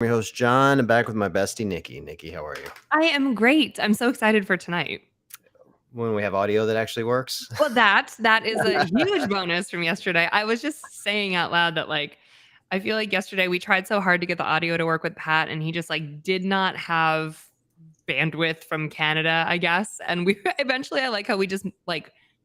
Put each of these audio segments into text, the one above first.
I'm your host, John. I'm back with my bestie, Nikki. Nikki, how are you? I am great. I'm so excited for tonight. When we have audio that actually works. Well, that is a huge bonus from yesterday. I was just saying out loud that I feel like yesterday we tried so hard to get the audio to work with Pat, and he just did not have bandwidth from Canada, I guess. And we eventually, I like how we just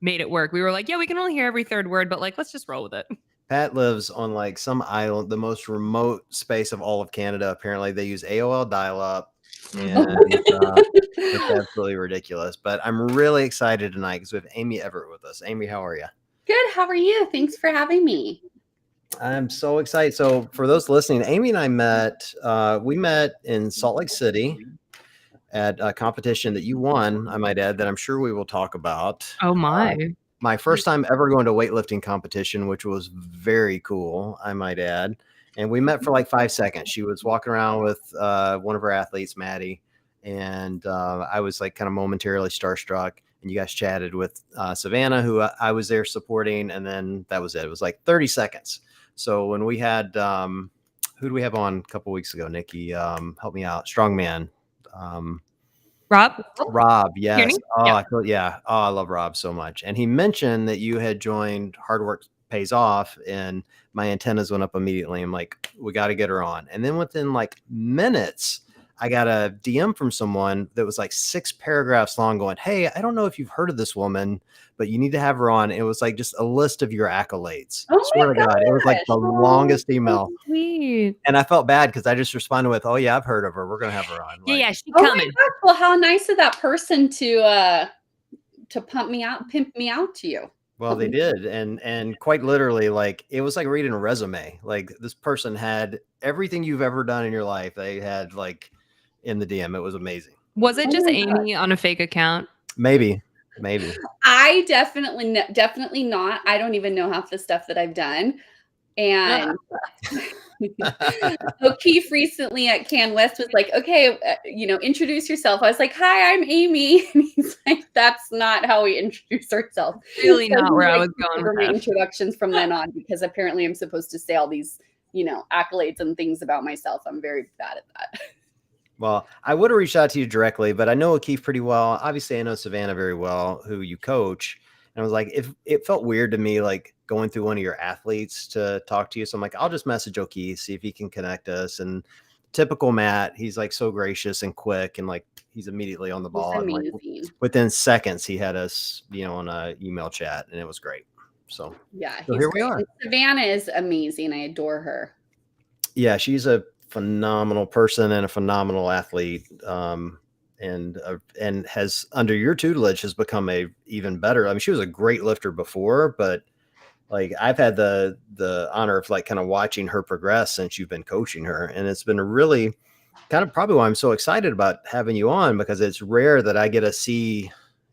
made it work. We were like, yeah, we can only hear every third word, but let's just roll with it. Pat lives on some island, the most remote space of all of Canada. Apparently, they use AOL dial-up, and it's absolutely ridiculous. But I'm really excited tonight because we have Aimee Everett with us. Aimee, how are you? Good. How are you? Thanks for having me. I'm so excited. So for those listening, Aimee and I met. We met in Salt Lake City at a competition that you won, I might add, that I'm sure we will talk about. Oh my first time ever going to a weightlifting competition, which was very cool, I might add. And we met for like 5 seconds. She was walking around with one of our athletes, Maddie, and I was like kind of momentarily starstruck. And you guys chatted with Savannah, who I was there supporting, and then that was it. It was like 30 seconds. So when we had, who do we have on a couple weeks ago? Nikki, help me out. Strongman. Rob, yes. Kearney? Yeah. I love Rob so much. And he mentioned that you had joined Hard Work Pays Off, and my antennas went up immediately. I'm like, we got to get her on. And then within like minutes, I got a DM from someone that was like 6 paragraphs long going, hey, I don't know if you've heard of this woman, but you need to have her on. It was like just a list of your accolades. Oh, swear to God. It was like the longest email. So sweet. And I felt bad because I just responded with, oh, yeah, I've heard of her. We're going to have her on. Yeah, she's oh coming. My gosh. Well, how nice of that person to pimp me out to you. Well, they did. And quite literally, like, it was like reading a resume. Like, this person had everything you've ever done in your life. They had like in the DM. It was amazing. Was it just Aimee on a fake account? Maybe. I definitely not. I don't even know half the stuff that I've done. And O'Keefe recently at Can West was like, okay, introduce yourself. I was like, hi, I'm Aimee. And he's like, that's not how we introduce ourselves. Really not where I was going with my introductions from then on, because apparently I'm supposed to say all these, accolades and things about myself. I'm very bad at that. Well, I would have reached out to you directly, but I know O'Keefe pretty well. Obviously, I know Savannah very well, who you coach. And I was like, it felt weird to me, like going through one of your athletes to talk to you. So I'm like, I'll just message O'Keefe, see if he can connect us. And typical Matt, he's like so gracious and quick, and like he's immediately on the ball. And like within seconds, he had us, on a email chat, and it was great. So yeah, so here we are. And Savannah is amazing. I adore her. Yeah, she's a phenomenal person and a phenomenal athlete. And has, under your tutelage, has become a even better. I mean, she was a great lifter before, but like I've had the honor of like kind of watching her progress since you've been coaching her. And it's been a really kind of probably why I'm so excited about having you on, because it's rare that I get to see,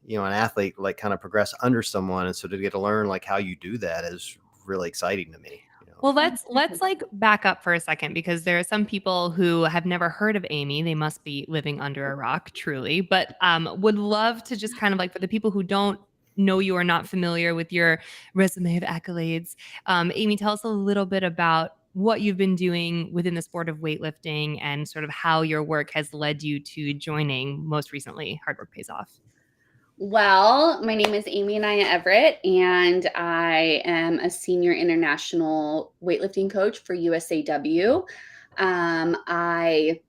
an athlete like kind of progress under someone. And so to get to learn like how you do that is really exciting to me. Well, let's like back up for a second, because there are some people who have never heard of Aimee. They must be living under a rock, truly, but would love to just kind of like, for the people who don't know you or not familiar with your resume of accolades, Aimee, tell us a little bit about what you've been doing within the sport of weightlifting and sort of how your work has led you to joining, most recently, Hard Work Pays Off. Well, my name is Aimee Anaya Everett, and I am a senior international weightlifting coach for USAW. I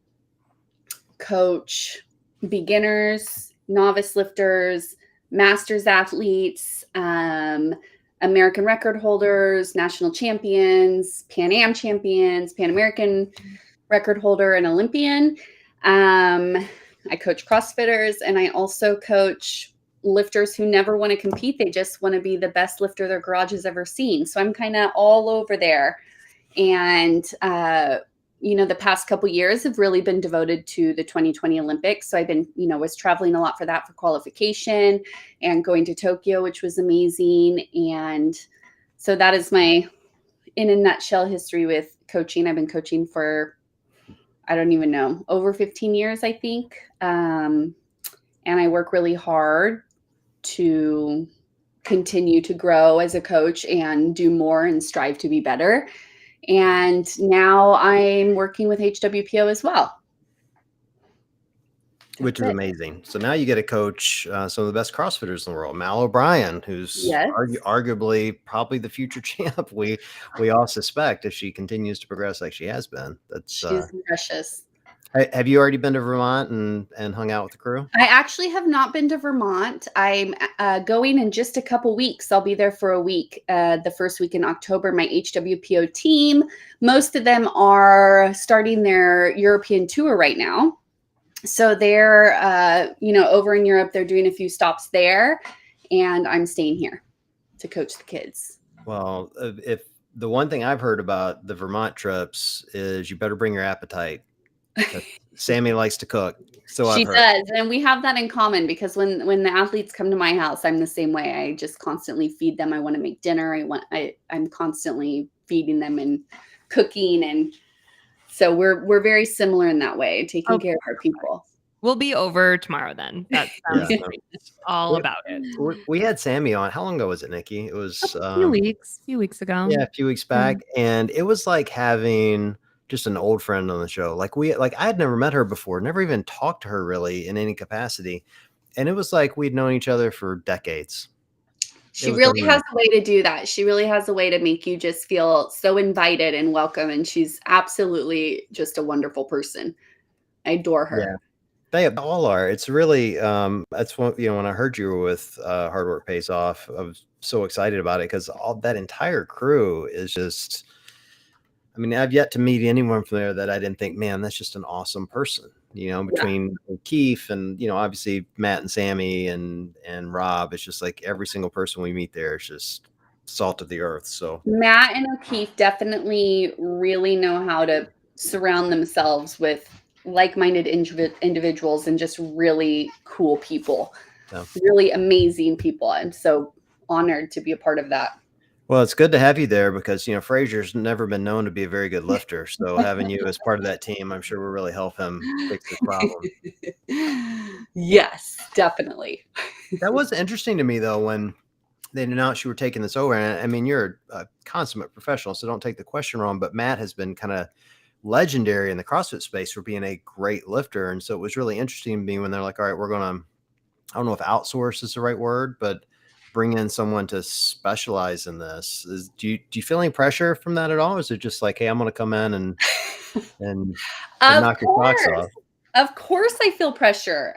coach beginners, novice lifters, masters athletes, American record holders, national champions, Pan Am champions, Pan American record holder, and Olympian. I coach CrossFitters, and I also coach lifters who never want to compete. They just want to be the best lifter their garage has ever seen. So I'm kind of all over there. And, the past couple years have really been devoted to the 2020 Olympics. So I've been, was traveling a lot for that, for qualification, and going to Tokyo, which was amazing. And so that is my, in a nutshell, history with coaching. I've been coaching for, I don't even know, over 15 years, I think. And I work really hard to continue to grow as a coach and do more and strive to be better. And now I'm working with HWPO as well. Which is amazing. So now you get to coach some of the best CrossFitters in the world. Mal O'Brien, who's arguably probably the future champ. We all suspect if she continues to progress like she has been. She's precious. Have you already been to Vermont and hung out with the crew? I actually have not been to Vermont. I'm going in just a couple weeks. I'll be there for a week, the first week in October. My HWPO team, most of them are starting their European tour right now. So they're, over in Europe, they're doing a few stops there, and I'm staying here to coach the kids. Well, if the one thing I've heard about the Vermont trips is you better bring your appetite. Sammy likes to cook. So she does. And we have that in common because when the athletes come to my house, I'm the same way. I just constantly feed them. I want to make dinner. I'm constantly feeding them and cooking. And so we're very similar in that way, taking care of our people. We'll be over tomorrow then. That sounds all about it. We had Sammy on. How long ago was it, Nikki? It was a few weeks ago. Yeah, a few weeks back. And it was like having just an old friend on the show. I had never met her before, never even talked to her really in any capacity. And it was like we'd known each other for decades. She really has a way to do that. She really has a way to make you just feel so invited and welcome. And she's absolutely just a wonderful person. I adore her. Yeah. They all are. It's really, that's what, when I heard you were with Hard Work Pays Off, I was so excited about it because all that entire crew is just, I've yet to meet anyone from there that I didn't think, man, that's just an awesome person, between Keith and, obviously Matt and Sammy and Rob. It's just like every single person we meet there is just salt of the earth. So Matt and O'Keefe definitely really know how to surround themselves with like-minded individuals and just really cool people, really amazing people. I'm so honored to be a part of that. Well, it's good to have you there because, Fraser's never been known to be a very good lifter. So having you as part of that team, I'm sure will really help him fix his problem. Yes, definitely. That was interesting to me, though, when they announced you were taking this over. And you're a consummate professional, so don't take the question wrong. But Matt has been kind of legendary in the CrossFit space for being a great lifter. And so it was really interesting to me when they're like, all right, we're going to, I don't know if outsource is the right word, but bring in someone to specialize in this. Do you feel any pressure from that at all? Or is it just like, hey, I'm going to come in and knock your socks off? Of course I feel pressure.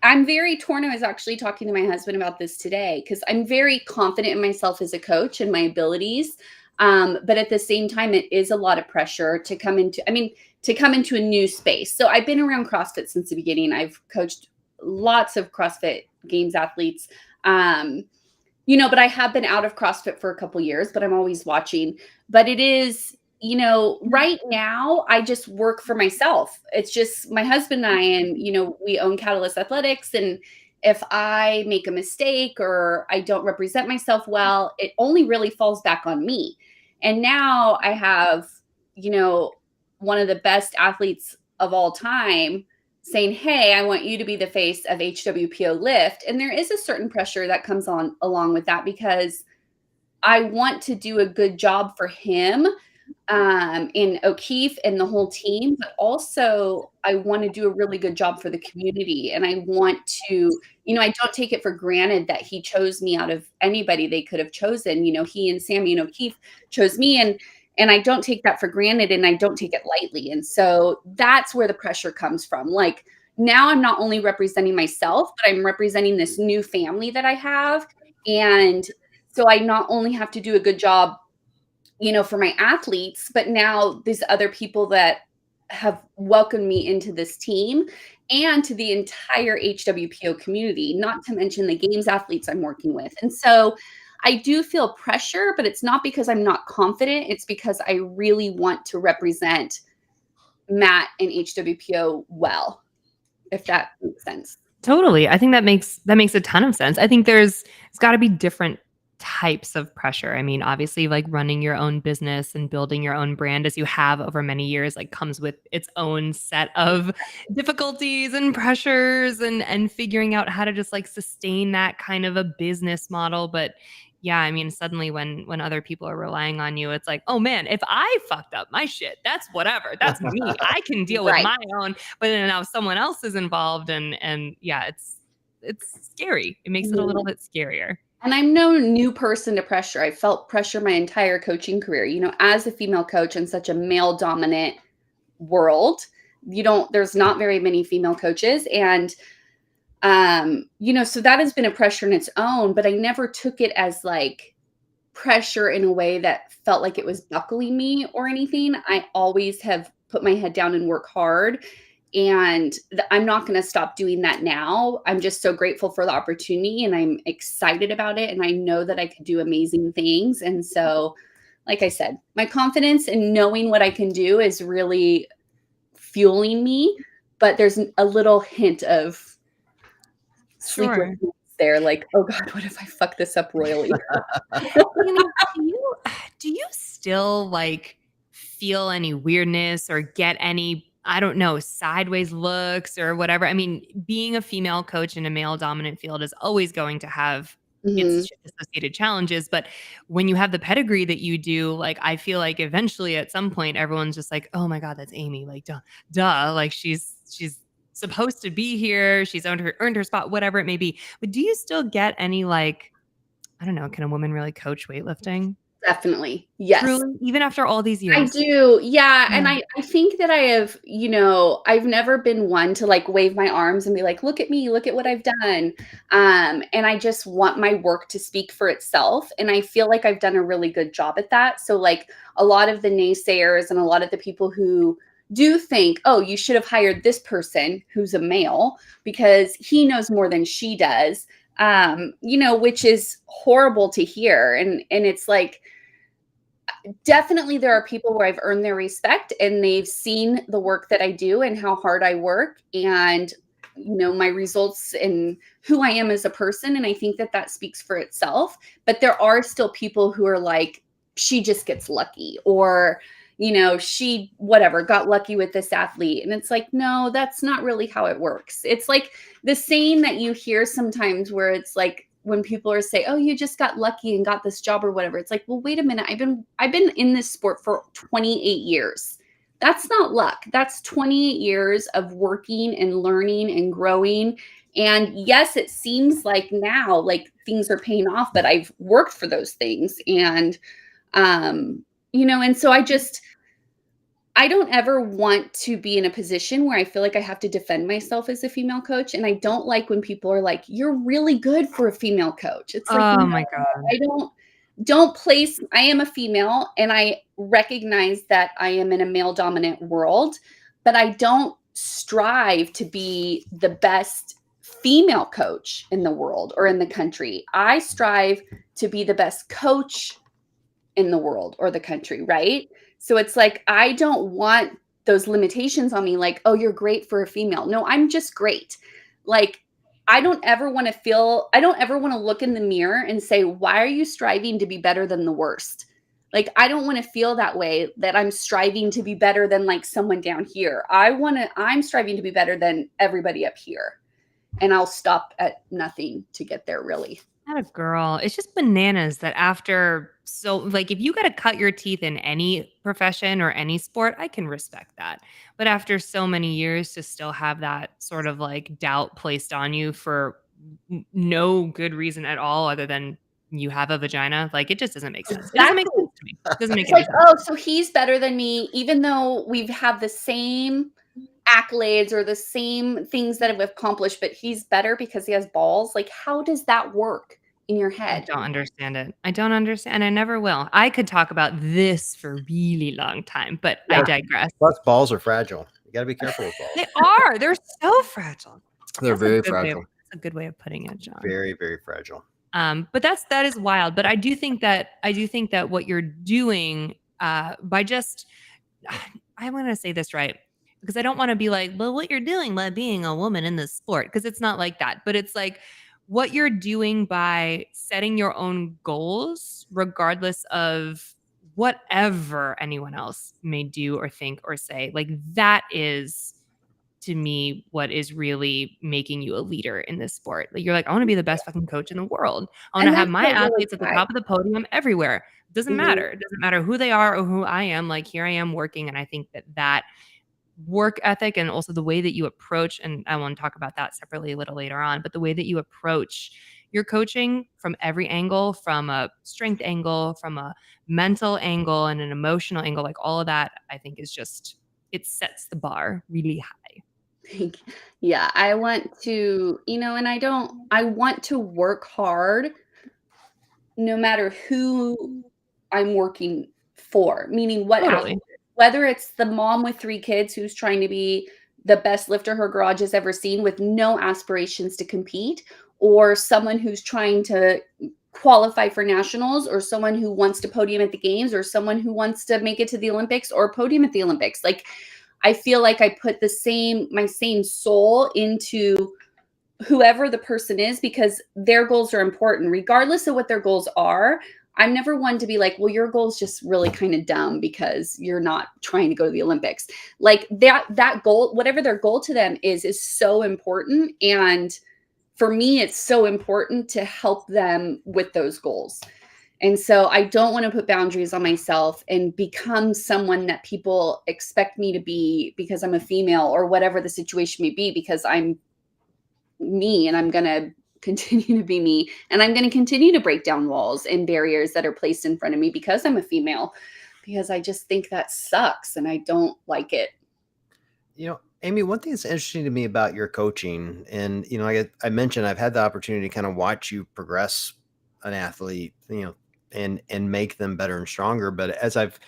I'm very torn. I was actually talking to my husband about this today because I'm very confident in myself as a coach and my abilities. But at the same time, it is a lot of pressure to come into a new space. So I've been around CrossFit since the beginning. I've coached lots of CrossFit Games athletes, but I have been out of CrossFit for a couple years, but I'm always watching. But it is, right now I just work for myself. It's just my husband and I, and, we own Catalyst Athletics. And if I make a mistake or I don't represent myself well, it only really falls back on me. And now I have, one of the best athletes of all time saying, hey, I want you to be the face of HWPO Lift. And there is a certain pressure that comes along with that because I want to do a good job for him in O'Keefe and the whole team, but also I want to do a really good job for the community. And I want to, I don't take it for granted that he chose me out of anybody they could have chosen. He and Sammy and O'Keefe chose me, and I don't take that for granted, and I don't take it lightly. And so that's where the pressure comes from. Like, now I'm not only representing myself, but I'm representing this new family that I have. And so I not only have to do a good job, for my athletes, but now these other people that have welcomed me into this team and to the entire HWPO community, not to mention the Games athletes I'm working with. And so I do feel pressure, but it's not because I'm not confident. It's because I really want to represent Matt and HWPO well, if that makes sense. Totally. I think that makes a ton of sense. I think it's got to be different types of pressure. Obviously, like running your own business and building your own brand as you have over many years, like comes with its own set of difficulties and pressures and figuring out how to just like sustain that kind of a business model. But yeah, I mean, suddenly when other people are relying on you, it's like, oh man, if I fucked up my shit, that's whatever. That's me. I can deal with Right. my own. But then now someone else is involved, and yeah, it's scary. It makes it a little bit scarier. And I'm no new person to pressure. I felt pressure my entire coaching career. You know, as a female coach in such a male dominant world, there's not very many female coaches. And you know, so that has been a pressure in its own, but I never took it as like pressure in a way that felt like it was buckling me or anything. I always have put my head down and work hard. And I'm not going to stop doing that now. I'm just so grateful for the opportunity and I'm excited about it. And I know that I could do amazing things. And so, like I said, my confidence in knowing what I can do is really fueling me. But there's a little hint of Sure. there, like, oh God, what if I fuck this up royally? Do you still like feel any weirdness or get any, I don't know, sideways looks or whatever? I mean, being a female coach in a male dominant field is always going to have its associated challenges. But when you have the pedigree that you do, like, I feel like eventually at some point, everyone's just like, oh my God, that's Aimee. Like, duh. Like she's supposed to be here. She's earned her spot, whatever it may be. But do you still get any like, I don't know, can a woman really coach weightlifting? Definitely. Yes. Truly, even after all these years? I do. Yeah. And I think that I have, you know, I've never been one to like wave my arms and be like, look at me, look at what I've done. And I just want my work to speak for itself. And I feel like I've done a really good job at that. So like a lot of the naysayers and a lot of the people who do think, oh, you should have hired this person who's a male because he knows more than she does, you know, which is horrible to hear. And it's like, definitely there are people where I've earned their respect and they've seen the work that I do and how hard I work and, you know, my results and who I am as a person. And I think that that speaks for itself. But there are still people who are like, she just gets lucky or, you know, she whatever got lucky with this athlete. And it's like, no, that's not really how it works. It's like the saying that you hear sometimes where it's like, when people are saying, oh, you just got lucky and got this job or whatever. It's like, well, wait a minute. I've been in this sport for 28 years. That's not luck. That's 28 years of working and learning and growing. And yes, it seems like now like things are paying off, but I've worked for those things. And, you know, and so I don't ever want to be in a position where I feel like I have to defend myself as a female coach. And I don't like when people are like, you're really good for a female coach. It's like, oh no, my God. I don't place, I am a female and I recognize that I am in a male dominant world, but I don't strive to be the best female coach in the world or in the country. I strive to be the best coach in the world or the country, right? So it's like, I don't want those limitations on me, like, oh, you're great for a female. No, I'm just great. Like, I don't ever want to look in the mirror and say, why are you striving to be better than the worst? Like, I don't want to feel that way, that I'm striving to be better than like someone down here. I'm striving to be better than everybody up here. And I'll stop at nothing to get there, really. Not a girl. It's just bananas that after so like if you got to cut your teeth in any profession or any sport, I can respect that. But after so many years to still have that sort of like doubt placed on you for no good reason at all other than you have a vagina, like it just doesn't make sense. It doesn't make sense to me. It doesn't make It's any like, sense. oh, so he's better than me, even though we've had the same accolades or the same things that have accomplished, but he's better because he has balls. Like, how does that work in your I head? don't understand it. I don't understand. And I never will. I could talk about this for a really long time, but I digress. Plus, balls are fragile. You got to be careful with balls. They are. They're so fragile. They're That's very a good fragile. that's a good way of putting it, John. Very, very fragile. But that is wild. But I do think that what you're doing by just I want to say this right because I don't want to be like, well, what you're doing by being a woman in this sport because it's not like that. But it's like what you're doing by setting your own goals, regardless of whatever anyone else may do or think or say. Like that is to me what is really making you a leader in this sport. Like, you're like, I want to be the best fucking coach in the world. I want to And have that's my what I really athletes at the try. top of the podium everywhere. It doesn't matter. It doesn't matter who they are or who I am. Like, here I am working. And I think that work ethic and also the way that you approach, and I want to talk about that separately a little later on, but the way that you approach your coaching from every angle, from a strength angle, from a mental angle and an emotional angle, like all of that, I think is just, it sets the bar really high. Yeah, I want to, and I want to work hard no matter who I'm working for, meaning what Totally. athlete, whether it's the mom with 3 kids who's trying to be the best lifter her garage has ever seen with no aspirations to compete, or someone who's trying to qualify for nationals, or someone who wants to podium at the games, or someone who wants to make it to the Olympics or podium at the Olympics. Like, I feel like I put my same soul into whoever the person is, because their goals are important regardless of what their goals are. I'm never one to be like, well, your goal is just really kind of dumb because you're not trying to go to the Olympics. Like, that goal, whatever their goal to them is so important. And for me, it's so important to help them with those goals. And so I don't want to put boundaries on myself and become someone that people expect me to be because I'm a female, or whatever the situation may be, because I'm me and I'm going to continue to be me. And I'm going to continue to break down walls and barriers that are placed in front of me because I'm a female, because I just think that sucks and I don't like it. Aimee, one thing that's interesting to me about your coaching, and I mentioned I've had the opportunity to kind of watch you progress an athlete, and make them better and stronger. But as I've,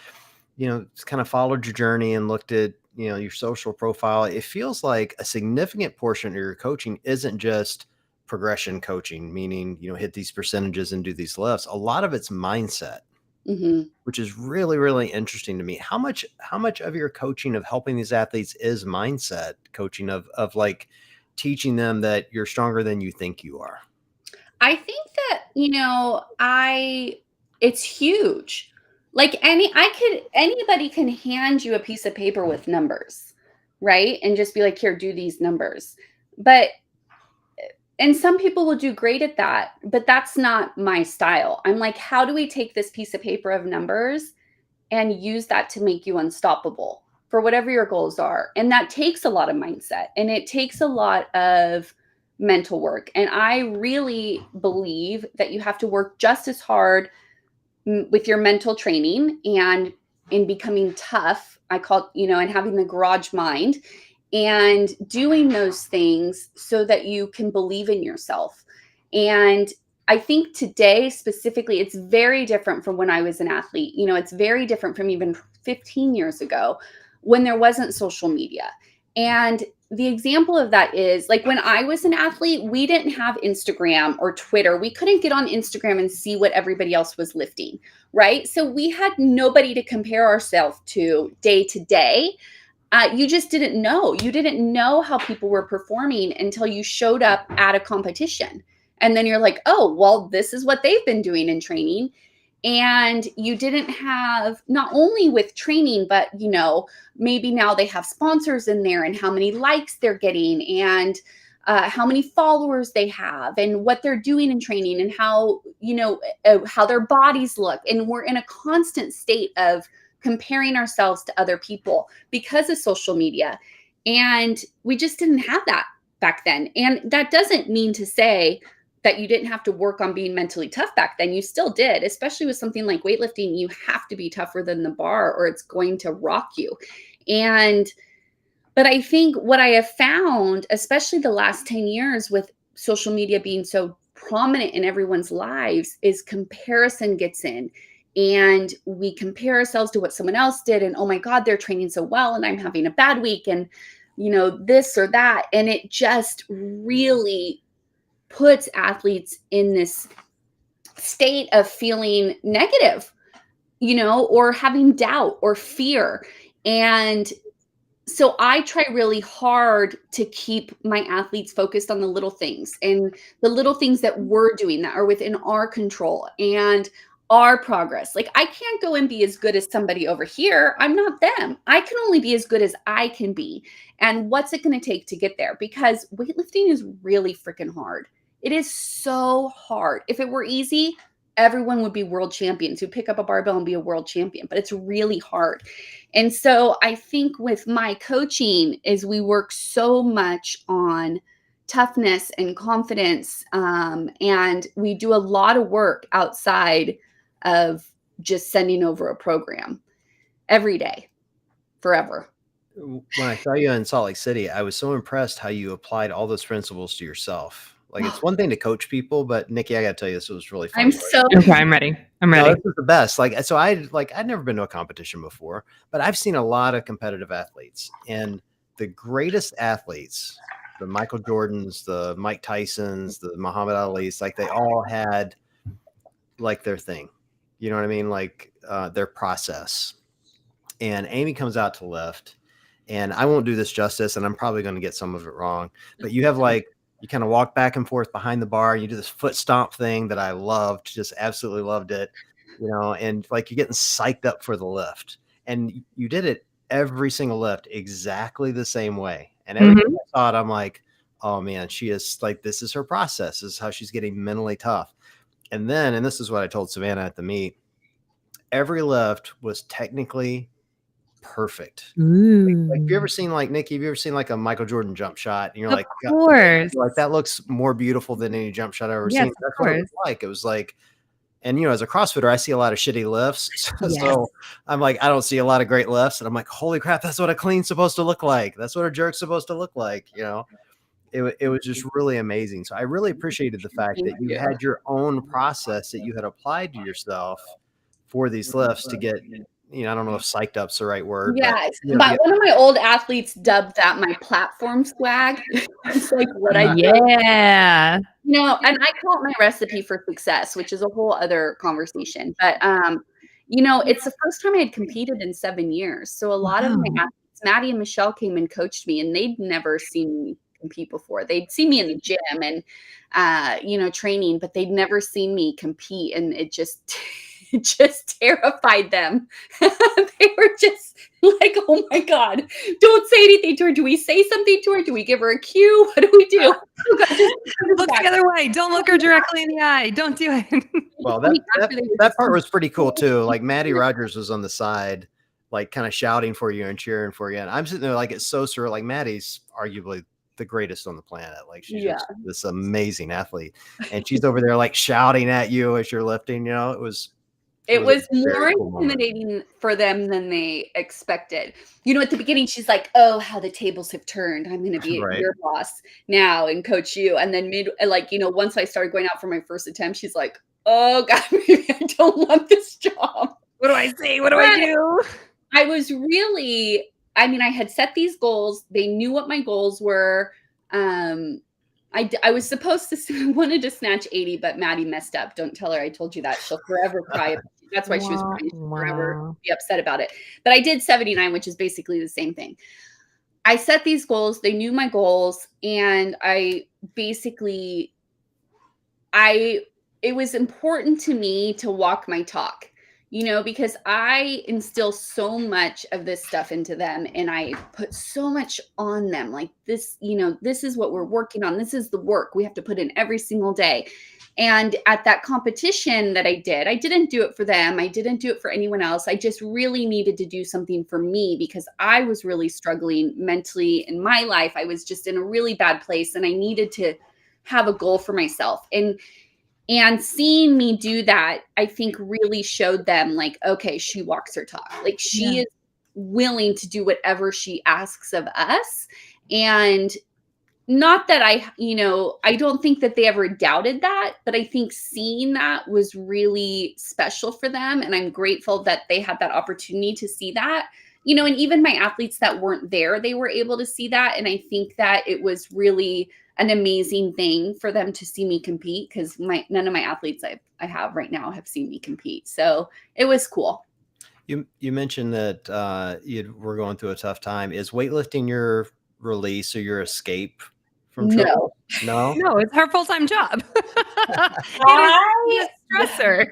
kind of followed your journey and looked at, your social profile, it feels like a significant portion of your coaching isn't just progression coaching, meaning, hit these percentages and do these lifts. A lot of it's mindset, which is really, really interesting to me. How much of your coaching of helping these athletes is mindset coaching of like teaching them that you're stronger than you think you are? I think that, it's huge. Like, anybody can hand you a piece of paper with numbers, right? And just be like, here, do these numbers. And some people will do great at that, but that's not my style. I'm like, how do we take this piece of paper of numbers and use that to make you unstoppable for whatever your goals are? And that takes a lot of mindset, and it takes a lot of mental work. And I really believe that you have to work just as hard with your mental training and in becoming tough. I call it, and having the garage mind and doing those things so that you can believe in yourself. And I think today specifically, it's very different from when I was an athlete. It's very different from even 15 years ago when there wasn't social media. And the example of that is, like, when I was an athlete, we didn't have Instagram or Twitter. We couldn't get on Instagram and see what everybody else was lifting, right? So we had nobody to compare ourselves to day. You just didn't know. You didn't know how people were performing until you showed up at a competition. And then you're like, oh, well, this is what they've been doing in training. And you didn't have, not only with training, but, maybe now they have sponsors in there and how many likes they're getting and how many followers they have and what they're doing in training and how, how their bodies look. And we're in a constant state of comparing ourselves to other people because of social media. And we just didn't have that back then. And that doesn't mean to say that you didn't have to work on being mentally tough back then. You still did, especially with something like weightlifting. You have to be tougher than the bar or it's going to rock you. But I think what I have found, especially the last 10 years with social media being so prominent in everyone's lives, is comparison gets in. And we compare ourselves to what someone else did. And, oh my God, they're training so well and I'm having a bad week and, this or that. And it just really puts athletes in this state of feeling negative, or having doubt or fear. And so I try really hard to keep my athletes focused on the little things and the little things that we're doing that are within our control. And our progress. Like I can't go and be as good as somebody over here. I'm not them. I can only be as good as I can be. And what's it going to take to get there? Because weightlifting is really freaking hard. It is so hard. If it were easy, everyone would be world champions who pick up a barbell and be a world champion, but it's really hard. And so I think with my coaching is we work so much on toughness and confidence. And we do a lot of work outside of just sending over a program every day, forever. When I saw you in Salt Lake City, I was so impressed how you applied all those principles to yourself. Like it's one thing to coach people, but Nikki, I got to tell you, this was really fun. Okay, I'm ready. No, this is the best. Like, so I'd never been to a competition before, but I've seen a lot of competitive athletes, and the greatest athletes, the Michael Jordans, the Mike Tysons, the Muhammad Ali's, like they all had like their thing, you know what I mean? Like their process. And Aimee comes out to lift, and I won't do this justice, and I'm probably going to get some of it wrong, but you have like, you kind of walk back and forth behind the bar. You do this foot stomp thing that I loved, just absolutely loved it, you know, and like you're getting psyched up for the lift, and you did it every single lift exactly the same way. And every time I saw it, I'm like, oh man, she is like, this is her process. This is how she's getting mentally tough. And then, and this is what I told Savannah at the meet, every lift was technically perfect. Like, have you ever seen like Nikki? Have you ever seen like a Michael Jordan jump shot? And you're like, of course, like that looks more beautiful than any jump shot I've ever seen. That's what it was like. It was like, and you know, as a CrossFitter, I see a lot of shitty lifts. So I'm like, I don't see a lot of great lifts, and I'm like, holy crap, that's what a clean's supposed to look like. That's what a jerk's supposed to look like. You know, it was just really amazing. So I really appreciated the fact that you had your own process that you had applied to yourself for these lifts to get, you know, I don't know if psyched up's the right word. Yes. But, you know, one of my old athletes dubbed that my platform swag. It's like what I do. Yeah. You know, and I call it my recipe for success, which is a whole other conversation. But you know, it's the first time I had competed in 7 years. So a lot of my athletes, Maddie and Michelle, came and coached me, and they'd never seen me compete before. They'd seen me in the gym and you know, training, but they'd never seen me compete, and it just terrified them. They were just like, oh my God, don't say anything to her. Do we say something to her? Do we give her a cue? What do we do? Oh God, look the other way. Don't look her directly in the eye. Don't do it. Well, that part was pretty cool too. Like Maddie Rogers was on the side, like kind of shouting for you and cheering for you. And I'm sitting there like, it's so surreal. Like Maddie's arguably the greatest on the planet. Like she's just this amazing athlete. And she's over there like shouting at you as you're lifting, you know, it was more intimidating for them than they expected. You know, at the beginning, she's like, oh, how the tables have turned. I'm going to be your boss now and coach you. And then like, you know, once I started going out for my first attempt, she's like, oh God, maybe I don't want this job. What do I say? What do I do? I was really, I mean, I had set these goals. They knew what my goals were. I was supposed to wanted to snatch 80, but Maddie messed up. Don't tell her I told you that. She'll forever cry. That's why she was crying. She'll forever be upset about it. But I did 79, which is basically the same thing. I set these goals. They knew my goals. And it was important to me to walk my talk. You know, because I instill so much of this stuff into them, and I put so much on them. Like this, you know, this is what we're working on. This is the work we have to put in every single day. And at that competition that I didn't do it for them. I didn't do it for anyone else. I just really needed to do something for me because I was really struggling mentally in my life. I was just in a really bad place, and I needed to have a goal for myself. And seeing me do that, I think really showed them like, okay, she walks her talk. Like she is willing to do whatever she asks of us. And not that I don't think that they ever doubted that, but I think seeing that was really special for them. And I'm grateful that they had that opportunity to see that, you know, and even my athletes that weren't there, they were able to see that. And I think that it was really an amazing thing for them to see me compete because none of my athletes I have right now have seen me compete. So it was cool. You mentioned that you were going through a tough time. Is weightlifting your release or your escape from trouble? No, it's her full-time job. It is a stressor.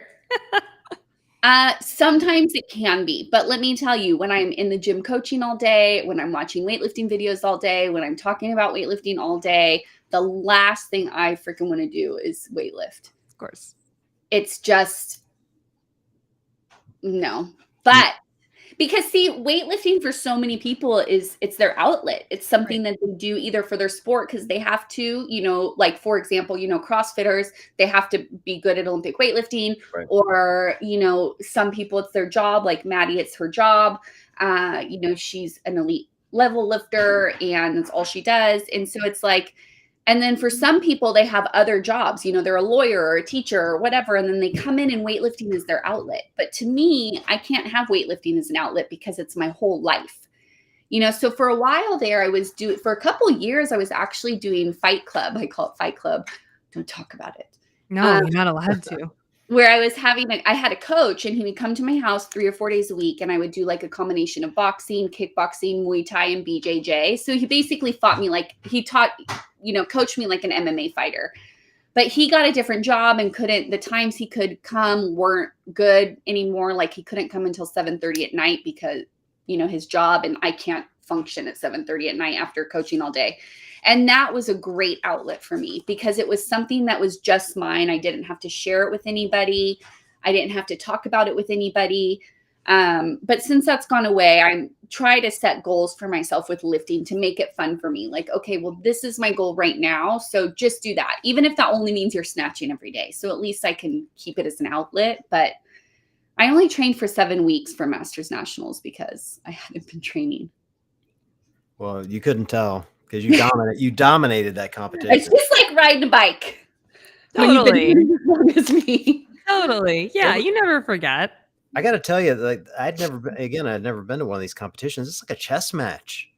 Sometimes it can be, but let me tell you, when I'm in the gym coaching all day, when I'm watching weightlifting videos all day, when I'm talking about weightlifting all day, the last thing I freaking want to do is weightlift. Of course. It's just no. But because see, weightlifting for so many people it's their outlet. It's something that they do either for their sport because they have to, like for example, CrossFitters, they have to be good at Olympic weightlifting, or, some people it's their job, like Maddie, it's her job. She's an elite level lifter and that's all she does. And so it's like, and then for some people, they have other jobs, they're a lawyer or a teacher or whatever, and then they come in and weightlifting is their outlet. But to me, I can't have weightlifting as an outlet because it's my whole life. So for a while there, for a couple of years, I was actually doing Fight Club. I call it Fight Club. Don't talk about it. No, you're not allowed to. Where I had a coach and he would come to my house 3 or 4 days a week, and I would do like a combination of boxing, kickboxing, Muay Thai, and BJJ. So he basically fought me coached me like an MMA fighter. But he got a different job and the times he could come weren't good anymore. Like he couldn't come until 7:30 at night because, his job, and I can't function at 7:30 at night after coaching all day. And that was a great outlet for me because it was something that was just mine. I didn't have to share it with anybody. I didn't have to talk about it with anybody. But since that's gone away, I try to set goals for myself with lifting to make it fun for me. Like, okay, well, this is my goal right now. So just do that, even if that only means you're snatching every day. So at least I can keep it as an outlet. But I only trained for 7 weeks for Masters Nationals because I hadn't been training. Well, you couldn't tell because you dominated that competition. It's just like riding a bike. Totally. When you've been as long as me. Totally. Yeah, you never forget. I got to tell you, like I'd never been to one of these competitions. It's like a chess match.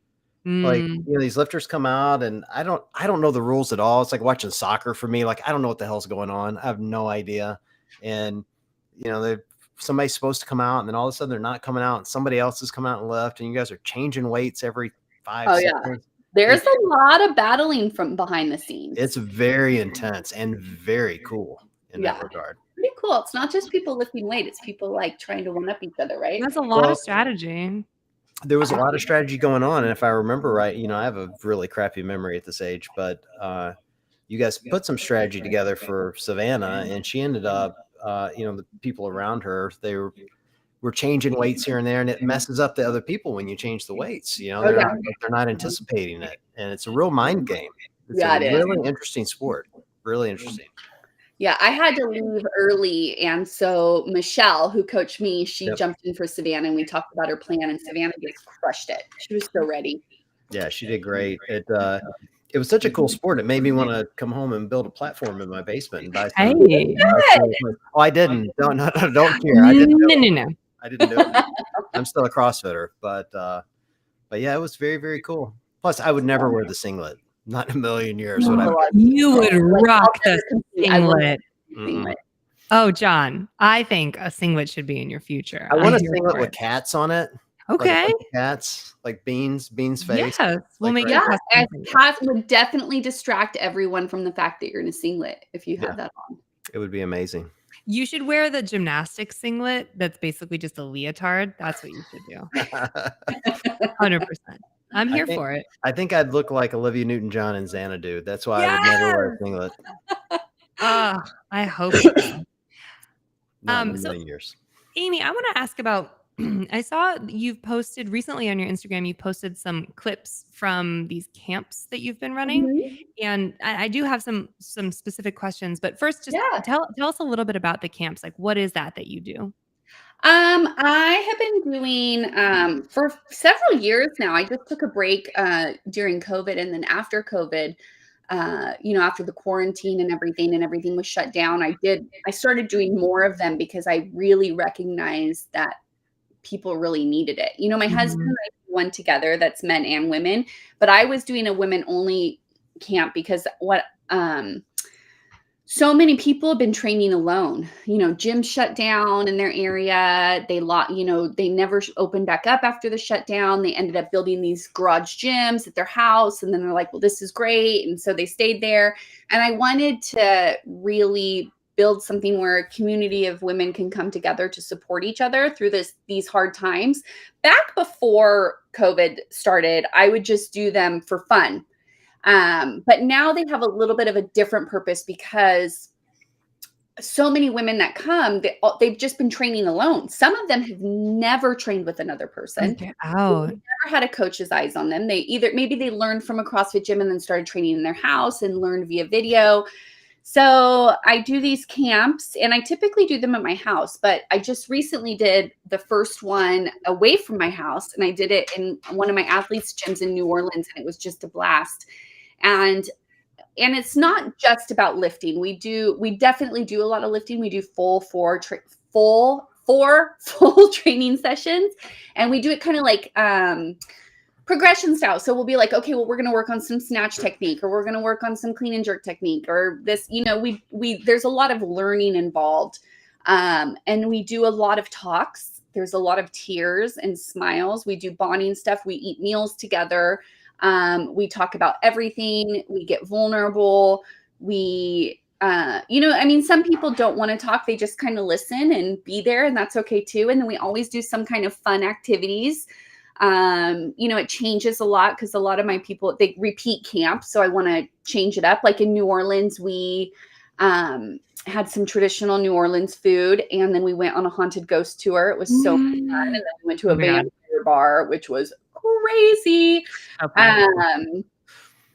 Like, these lifters come out and I don't know the rules at all. It's like watching soccer for me. Like, I don't know what the hell's going on. I have no idea. And, somebody's supposed to come out and then all of a sudden they're not coming out and somebody else is coming out and left and you guys are changing weights every 5 seconds. Yeah. There's a lot of battling from behind the scenes. It's very intense and very cool in that regard. Pretty cool. It's not just people lifting weight. It's people like trying to one up each other, right? That's a lot of strategy. There was a lot of strategy going on. And if I remember right, I have a really crappy memory at this age, but you guys put some strategy together for Savannah and she ended up, the people around her, they were changing weights here and there, and it messes up the other people when you change the weights. They're not anticipating it, and it's a real mind game. It's a really interesting sport. Really interesting. Yeah, I had to leave early, and so Michelle, who coached me, she jumped in for Savannah, and we talked about her plan, and Savannah just crushed it. She was so ready. Yeah, she did great. It was such a cool sport. It made me want to come home and build a platform in my basement and buy some. I didn't. Don't care. I didn't. No. I didn't do it. I'm still a CrossFitter, but yeah, it was very, very cool. Plus, I would never wear the singlet. Not in a million years would I. You would rock the singlet. Oh, John, I think a singlet should be in your future. I want a singlet with cats on it. Okay. Like cats, like Bean's face. Yes, we'll make cats would definitely distract everyone from the fact that you're in a singlet if you have that on. It would be amazing. You should wear the gymnastics singlet that's basically just a leotard. That's what you should do. 100%. I'm here for it. I think I'd look like Olivia Newton-John and Xanadu. That's why I would never wear a singlet. I hope so. Not in a million years. Aimee, I want to ask about, I saw you've posted recently on your Instagram, you posted some clips from these camps that you've been running. Mm-hmm. And I do have some specific questions, but first just tell us a little bit about the camps. Like, what is that you do? I have been doing, for several years now. I just took a break, during COVID, and then after COVID, after the quarantine and everything was shut down, I started doing more of them because I really recognized that people really needed it. My husband and I do one together that's men and women, but I was doing a women only camp because so many people have been training alone. Gyms shut down in their area. They never opened back up after the shutdown. They ended up building these garage gyms at their house. And then they're like, well, this is great. And so they stayed there. And I wanted to really build something where a community of women can come together to support each other through these hard times. Back before COVID started, I would just do them for fun. But now they have a little bit of a different purpose because so many women that come, they've just been training alone. Some of them have never trained with another person. Okay. They've Oh, never had a coach's eyes on them. Maybe they learned from a CrossFit gym and then started training in their house and learned via video. So I do these camps, and I typically do them at my house, but I just recently did the first one away from my house, and I did it in one of my athletes' gyms in New Orleans, and it was just a blast. And it's not just about lifting. We definitely do a lot of lifting. We do full training sessions, and we do it kind of like progression style. So we'll be like, okay, well, we're going to work on some snatch technique, or we're going to work on some clean and jerk technique, or this, there's a lot of learning involved. And we do a lot of talks. There's a lot of tears and smiles. We do bonding stuff. We eat meals together. We talk about everything. We get vulnerable. Some people don't want to talk. They just kind of listen and be there, and that's okay too. And then we always do some kind of fun activities. It changes a lot because a lot of my people, they repeat camp. So I want to change it up. Like in New Orleans, we had some traditional New Orleans food, and then we went on a haunted ghost tour. It was so much fun. And then we went to a vampire bar, which was crazy. okay.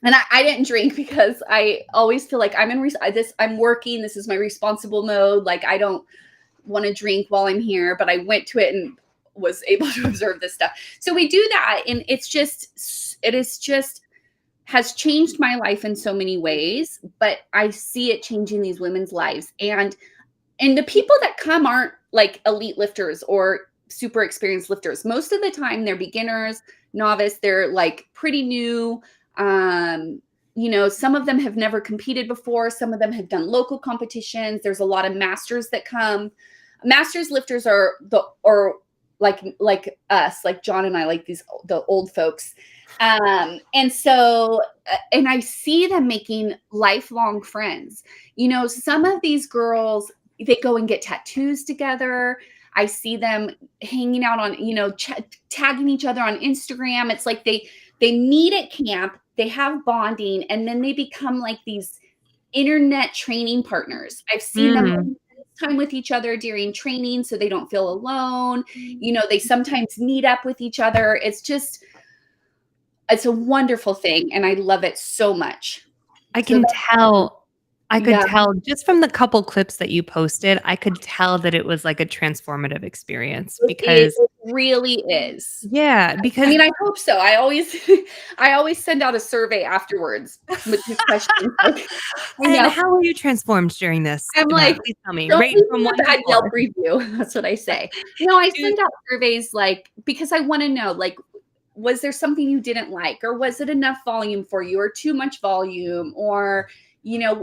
And I didn't drink because I always feel like I'm working. This is my responsible mode. Like I don't want to drink while I'm here, but I went to it and was able to observe this stuff. So we do that. And has changed my life in so many ways, but I see it changing these women's lives. And the people that come aren't like elite lifters or super experienced lifters. Most of the time they're beginners, novice, they're like pretty new. Some of them have never competed before. Some of them have done local competitions. There's a lot of masters that come. Masters lifters are like us, like John and I, like the old folks. And I see them making lifelong friends. Some of these girls, they go and get tattoos together. I see them hanging out on, tagging each other on Instagram. It's like they meet at camp, they have bonding, and then they become like these internet training partners. I've seen them time with each other during training so they don't feel alone. They sometimes meet up with each other. It's a wonderful thing, and I love it so much. I could tell just from the couple clips that you posted, I could tell that it was like a transformative experience because it really is. Yeah, because I hope so. I always send out a survey afterwards with these questions. And how were you transformed during this? I'm like, please tell me. Don't Rate from 1 to 4. Yelp review. That's what I say. I send out surveys because I want to know, was there something you didn't like, or was it enough volume for you, or too much volume, or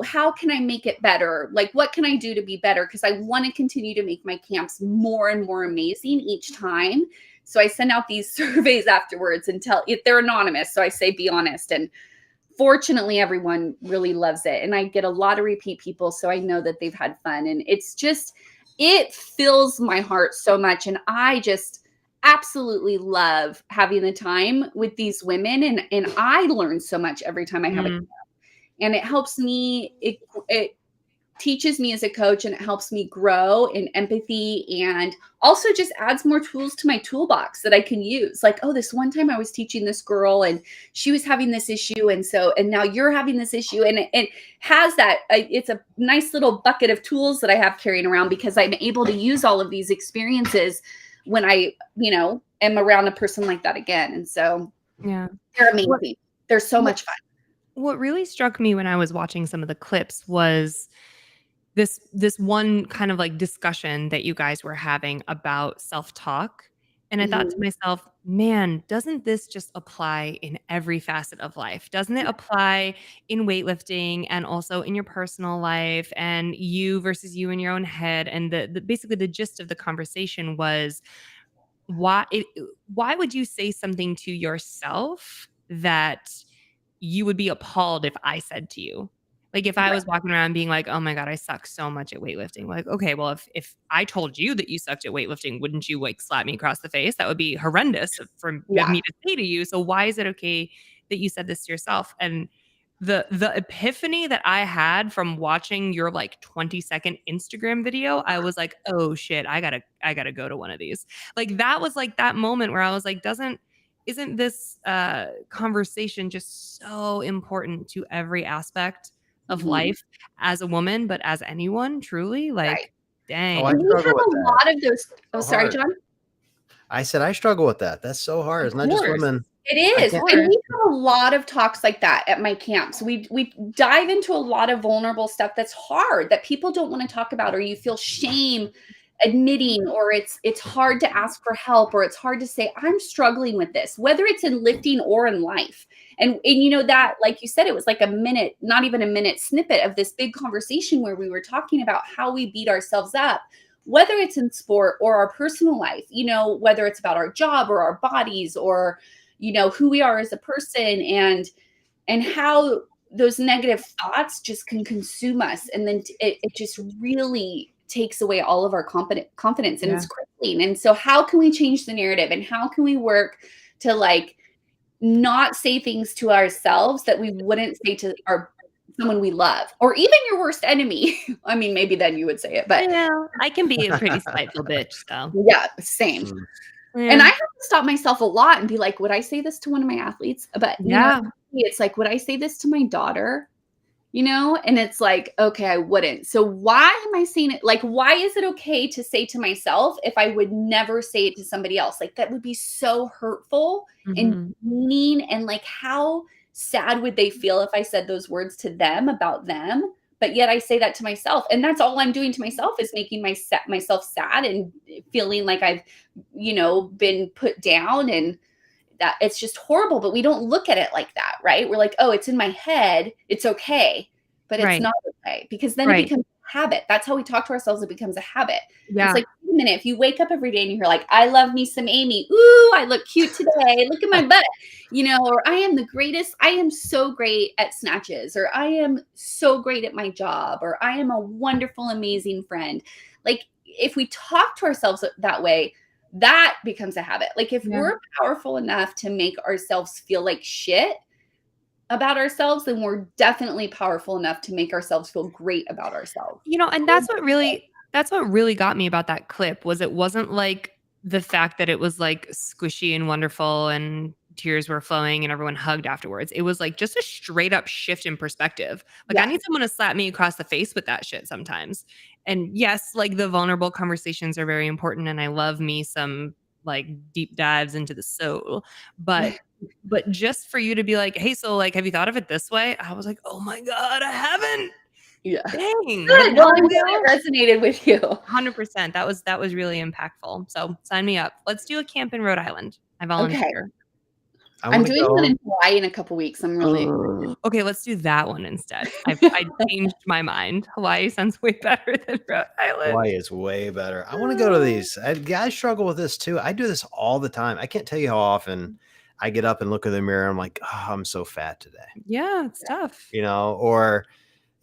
how can I make it better? Like, what can I do to be better? Because I want to continue to make my camps more and more amazing each time. So I send out these surveys afterwards and they're anonymous. So I say, be honest. And fortunately, everyone really loves it. And I get a lot of repeat people. So I know that they've had fun. And it fills my heart so much. And I just absolutely love having the time with these women. And I learn so much every time I have a camp. And it helps me, it teaches me as a coach, and it helps me grow in empathy, and also just adds more tools to my toolbox that I can use. Like, oh, this one time I was teaching this girl and she was having this issue. And now you're having this issue. And it has that, it's a nice little bucket of tools that I have carrying around because I'm able to use all of these experiences when I, am around a person like that again. And so they're amazing. They're so much fun. What really struck me when I was watching some of the clips was this one kind of like discussion that you guys were having about self-talk. And I thought to myself, man, doesn't this just apply in every facet of life? Doesn't it apply in weightlifting and also in your personal life, and you versus you in your own head? And basically the gist of the conversation was, why would you say something to yourself that you would be appalled if I said to you? Like if I was walking around being like, oh my God, I suck so much at weightlifting. Like, okay, well, if I told you that you sucked at weightlifting, wouldn't you like slap me across the face? That would be horrendous for me to say to you. So why is it okay that you said this to yourself? And the epiphany that I had from watching your like 20-second Instagram video, I was like, oh shit, I gotta go to one of these. Like that was like that moment where I was like, isn't this conversation just so important to every aspect of life as a woman, but as anyone, truly? Like, dang. I And we have struggle with a that. lot of those. Oh, So sorry, hard. John. I said I struggle with that. That's so hard. It's not just women. It is. And we have a lot of talks like that at my camps. We dive into a lot of vulnerable stuff that's hard, that people don't want to talk about, or you feel shame admitting, or it's hard to ask for help, or it's hard to say, I'm struggling with this, whether it's in lifting or in life. And you know, that, like you said, it was like a minute, not even a minute snippet of this big conversation where we were talking about how we beat ourselves up, whether it's in sport or our personal life, you know, whether it's about our job or our bodies, or, you know, who we are as a person, and how those negative thoughts just can consume us. And then it just really takes away all of our confidence, and it's crippling. And so how can we change the narrative, and how can we work to like not say things to ourselves that we wouldn't say to someone we love, or even your worst enemy? I mean, maybe then you would say it, but I can be a pretty spiteful bitch, so. Yeah, same. And I have to stop myself a lot and be like, would I say this to one of my athletes? But you know, it's like, would I say this to my daughter? You know, and it's like, okay, I wouldn't. So why am I saying it? Like, why is it okay to say to myself if I would never say it to somebody else? Like, that would be so hurtful and mean. And like, how sad would they feel if I said those words to them about them? But yet I say that to myself. And that's all I'm doing to myself, is making myself sad and feeling like I've, you know, been put down, and that it's just horrible. But we don't look at it like that, right? We're like, oh, it's in my head, it's okay. But it's not okay, because then it becomes a habit. That's how we talk to ourselves. It becomes a habit. It's like, wait a minute, if you wake up every day and you're like, I love me some Aimee. Ooh, I look cute today. Look at my butt, you know, or I am the greatest. I am so great at snatches, or I am so great at my job, or I am a wonderful, amazing friend. Like, if we talk to ourselves that way, that becomes a habit. Like, if we're powerful enough to make ourselves feel like shit about ourselves, then we're definitely powerful enough to make ourselves feel great about ourselves. You know, and that's what really got me about that clip, was it wasn't like the fact that it was like squishy and wonderful and tears were flowing and everyone hugged afterwards. It was like just a straight up shift in perspective. Like, I need someone to slap me across the face with that shit sometimes. And yes, like the vulnerable conversations are very important, and I love me some like deep dives into the soul. But just for you to be like, hey, so like, have you thought of it this way? I was like, oh my God, I haven't. Yeah. Dang. Good. Well, I'm glad it resonated with you. 100%. That was really impactful. So sign me up. Let's do a camp in Rhode Island. I volunteer. I'm doing one in Hawaii in a couple weeks. I'm really okay. Let's do that one instead. I changed my mind. Hawaii sounds way better than Rhode Island. Hawaii is way better. I want to go to these. I struggle with this too. I do this all the time. I can't tell you how often I get up and look in the mirror. I'm like, oh, I'm so fat today. Yeah, it's tough. You know, or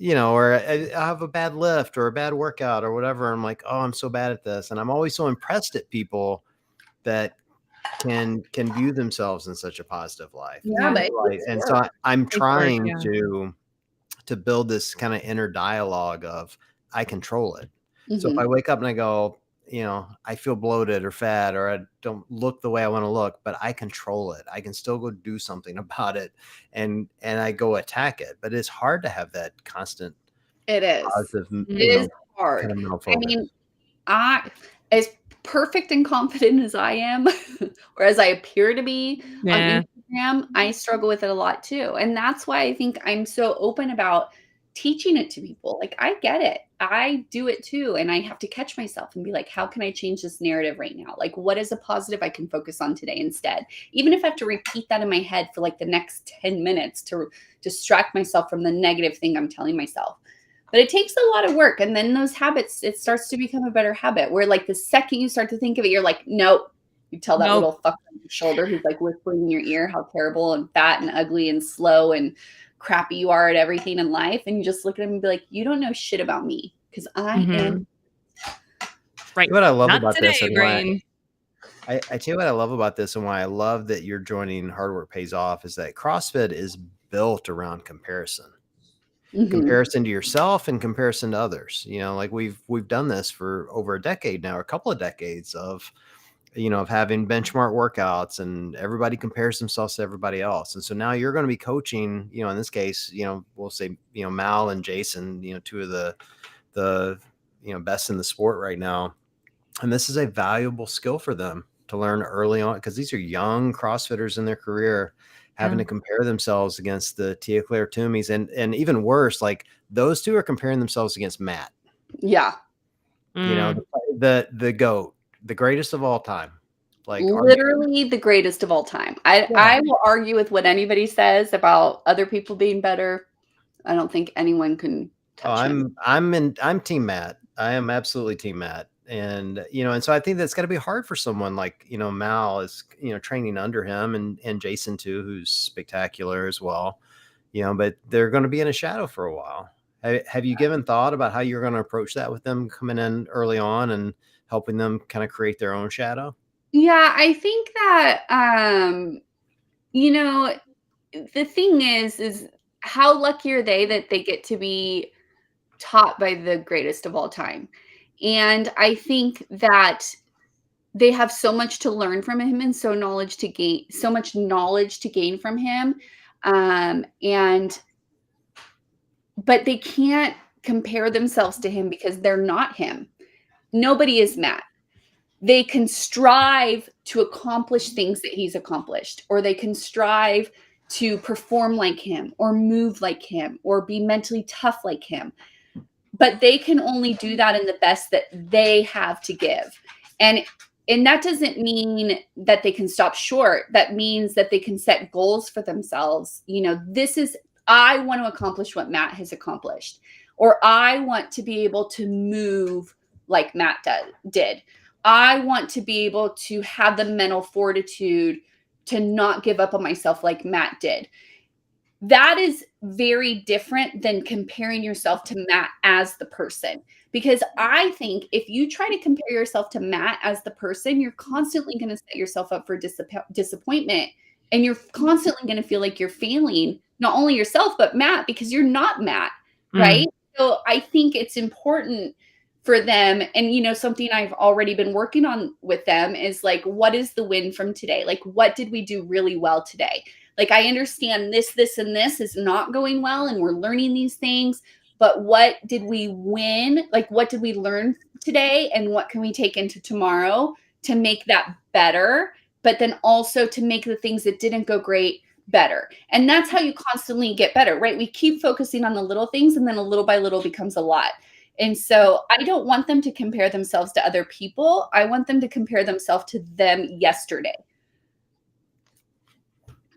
I have a bad lift or a bad workout or whatever. I'm like, oh, I'm so bad at this. And I'm always so impressed at people that can view themselves in such a positive light. And so I'm trying to build this kind of inner dialogue of, I control it. So if I wake up and I go, you know, I feel bloated or fat, or I don't look the way I want to look, but I control it. I can still go do something about it, and I go attack it. But it's hard to have that constant. It is. It is hard. Kind of I mean, as perfect and confident as I am, or as I appear to be on Instagram, I struggle with it a lot too. And that's why I think I'm so open about teaching it to people. Like, I get it. I do it too. And I have to catch myself and be like, how can I change this narrative right now? Like, what is a positive I can focus on today instead? Even if I have to repeat that in my head for like the next 10 minutes to distract myself from the negative thing I'm telling myself. But it takes a lot of work. And then those habits, it starts to become a better habit, where like the second you start to think of it, you're like, nope. You tell that little fucker on your shoulder who's like whispering in your ear how terrible and fat and ugly and slow and crappy you are at everything in life, and you just look at him and be like, you don't know shit about me, because I am. Right. What I love Not about today, this and brain. I tell you what I love about this and why I love that you're joining Hard Work Pays Off is that CrossFit is built around comparison. Comparison to yourself and comparison to others. You know, like we've done this for over a decade now, or a couple of decades of, you know, of having benchmark workouts, and everybody compares themselves to everybody else. And so now you're going to be coaching, you know, in this case, you know, we'll say, you know, Mal and Jason, you know, two of the, you know, best in the sport right now. And this is a valuable skill for them to learn early on, because these are young CrossFitters in their career having to compare themselves against the Tia Claire Toomeys. And even worse, like those two are comparing themselves against Matt. Yeah. You know, the GOAT, the greatest of all time. Like literally the greatest of all time. I will argue with what anybody says about other people being better. I don't think anyone can touch him. I'm Team Matt. I am absolutely Team Matt. And, you know, and so I think that's got to be hard for someone like, you know, Mal is, you know, training under him, and Jason too, who's spectacular as well, you know, but they're going to be in a shadow for a while. Have you given thought about how you're going to approach that with them coming in early on and helping them kind of create their own shadow? Yeah, I think that, you know, the thing is how lucky are they that they get to be taught by the greatest of all time? And I think that they have so much to learn from him, and so much knowledge to gain from him. And but they can't compare themselves to him because they're not him. Nobody is Matt. They can strive to accomplish things that he's accomplished, or they can strive to perform like him, or move like him, or be mentally tough like him. But they can only do that in the best that they have to give. And that doesn't mean that they can stop short. That means that they can set goals for themselves. You know, I want to accomplish what Matt has accomplished, or I want to be able to move like Matt did. I want to be able to have the mental fortitude to not give up on myself like Matt did. That is very different than comparing yourself to Matt as the person. Because I think if you try to compare yourself to Matt as the person, you're constantly going to set yourself up for disappointment. And you're constantly going to feel like you're failing, not only yourself, but Matt, because you're not Matt, right? So I think it's important for them. And, you know, something I've already been working on with them is like, what is the win from today? Like, what did we do really well today? Like, I understand this, and this is not going well, and we're learning these things, but what did we win? Like, what did we learn today, and what can we take into tomorrow to make that better, but then also to make the things that didn't go great better? And that's how you constantly get better, right? We keep focusing on the little things, and then a little by little becomes a lot. And so I don't want them to compare themselves to other people. I want them to compare themselves to them yesterday.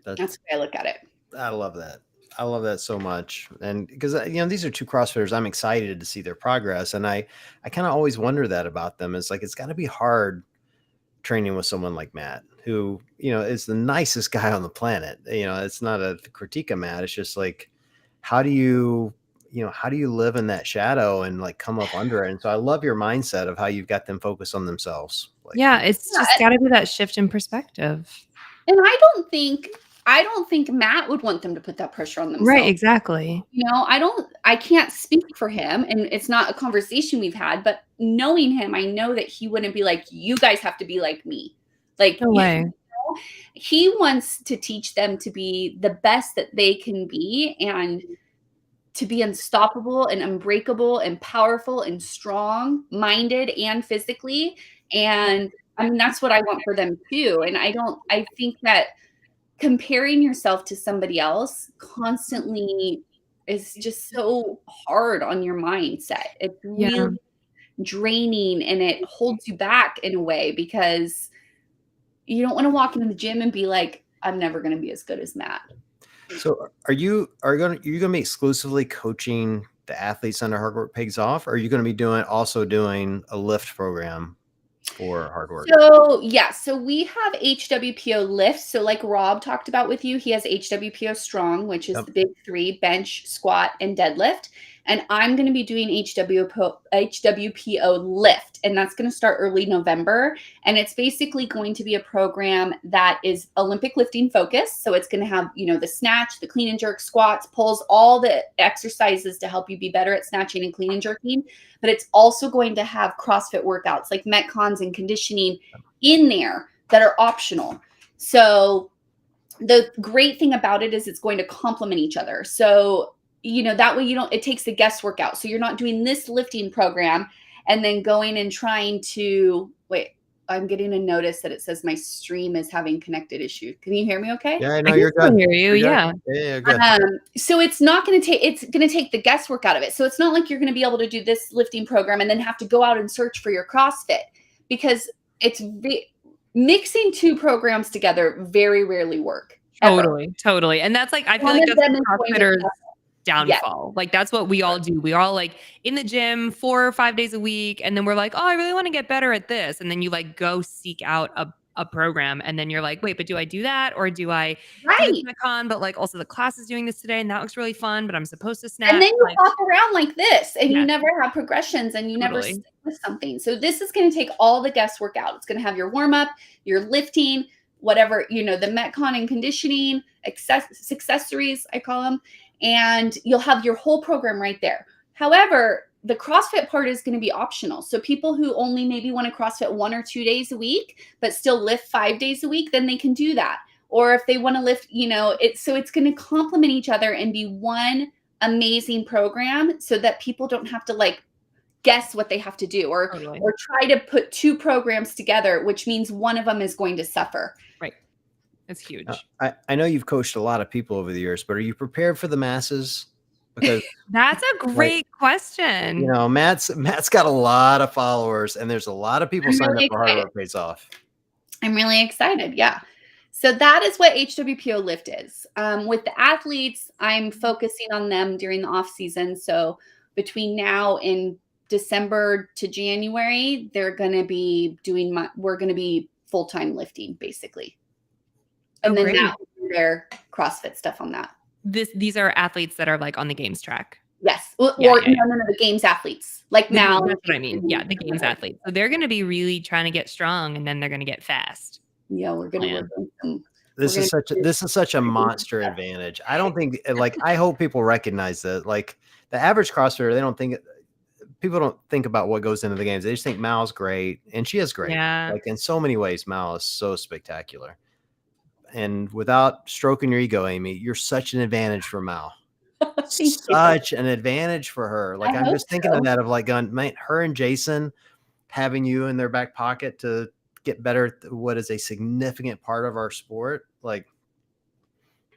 That's the way I look at it. I love that. I love that so much. And because, you know, these are two CrossFitters, I'm excited to see their progress. And I kind of always wonder that about them. It's like, it's got to be hard training with someone like Matt, who, you know, is the nicest guy on the planet. You know, it's not a critique of Matt. It's just like, how do you live in that shadow and like come up under it? And so I love your mindset of how you've got them focused on themselves. Like, yeah, it's just got to be that shift in perspective. And I don't think Matt would want them to put that pressure on themselves. Right, exactly. You know, I can't speak for him, and it's not a conversation we've had, but knowing him, I know that he wouldn't be like, you guys have to be like me. Like, no way. You know, he wants to teach them to be the best that they can be, and to be unstoppable and unbreakable and powerful and strong minded and physically. And I mean, that's what I want for them too. And I think that comparing yourself to somebody else constantly is just so hard on your mindset. It's really draining, and it holds you back in a way, because you don't want to walk into the gym and be like, I'm never going to be as good as Matt. So are you going to be exclusively coaching the athletes under Hard Work Pays Off? Or are you going to be doing a lift program? for hard work? So yeah, so we have HWPO Lift. So like Rob talked about with you, he has HWPO Strong, which is Yep. the big three: bench, squat, and deadlift. And I'm going to be doing HWPO Lift, and that's going to start early November. And it's basically going to be a program that is Olympic lifting focused. So it's going to have, the snatch, the clean and jerk, squats, pulls, all the exercises to help you be better at snatching and clean and jerking. But it's also going to have CrossFit workouts like Metcons and conditioning in there that are optional. So the great thing about it is it's going to complement each other. So, that way it takes the guesswork out. So you're not doing this lifting program and then going and trying to I'm getting a notice that it says my stream is having connected issues. Can you hear me okay? Yeah, I I know can you're still good. hear you. You're Yeah. good. Yeah, good. So it's not going to take the guesswork out of it. So it's not like you're going to be able to do this lifting program and then have to go out and search for your CrossFit, because it's mixing two programs together very rarely work. Totally. And that's like, I feel like that's the CrossFitters downfall. Like that's what we all do. We all like in the gym 4 or 5 days a week. And then we're like, oh, I really want to get better at this. And then you like go seek out a program. And then you're like, wait, but do I do that? Or do I do this Metcon? But like also the class is doing this today and that looks really fun, but I'm supposed to snap. And then you hop around like this and you never have progressions and you never stick with something. So this is going to take all the guesswork out. It's going to have your warm up, your lifting, whatever, the Metcon and conditioning, accessories, I call them. And you'll have your whole program right there. However, the CrossFit part is going to be optional. So people who only maybe want to CrossFit 1 or 2 days a week, but still lift 5 days a week, then they can do that. Or if they want to lift, it's going to complement each other and be one amazing program so that people don't have to like guess what they have to do or try to put two programs together, which means one of them is going to suffer. Right. It's huge. I know you've coached a lot of people over the years, but are you prepared for the masses? Because that's a great question. Matt's got a lot of followers and there's a lot of people signed up for Hard Work Pays Off. I'm really excited. Yeah. So that is what HWPO Lift is. With the athletes, I'm focusing on them during the off season. So between now and December to January, they're going to be we're going to be full-time lifting basically. And then that will be their CrossFit stuff on that. These are athletes that are like on the games track. Yes. No, the games athletes. Like now. That's what I mean. Yeah, the games athletes. So they're going to be really trying to get strong and then they're going to get fast. Yeah, we're going to work on them. This is such a monster advantage. I don't think I hope people recognize that. Like the average CrossFitter, people don't think about what goes into the games. They just think Mal's great, and she is great. Yeah. Like in so many ways, Mal is so spectacular. And without stroking your ego, Aimee, you're such an advantage for Mal. Such an advantage for her. Like I'm just thinking of that of like her and Jason having you in their back pocket to get better at what is a significant part of our sport. Like,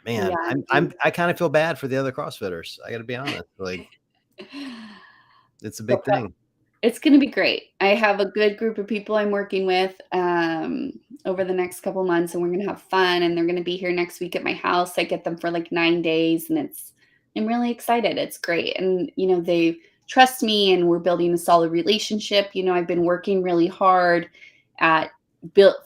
man, I kind of feel bad for the other CrossFitters. I got to be honest. Like, it's a big thing. It's going to be great. I have a good group of people I'm working with over the next couple of months, and we're going to have fun. And they're going to be here next week at my house. I get them for like 9 days, and I'm really excited. It's great. And, they trust me, and we're building a solid relationship. I've been working really hard at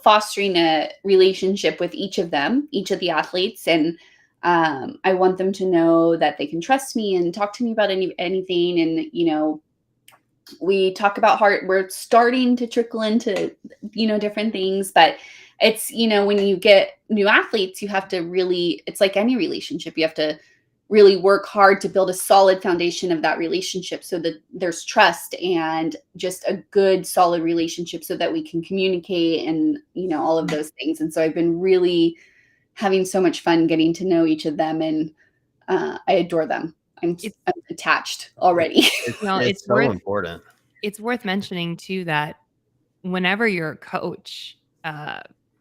fostering a relationship with each of the athletes. And I want them to know that they can trust me and talk to me about anything. And, we talk about we're starting to trickle into, different things, but it's, when you get new athletes, you have to it's like any relationship, you have to really work hard to build a solid foundation of that relationship so that there's trust and just a good solid relationship so that we can communicate and, all of those things. And so I've been really having so much fun getting to know each of them, and I adore them. I'm attached already. It's so important. It's worth mentioning too that whenever you're a coach,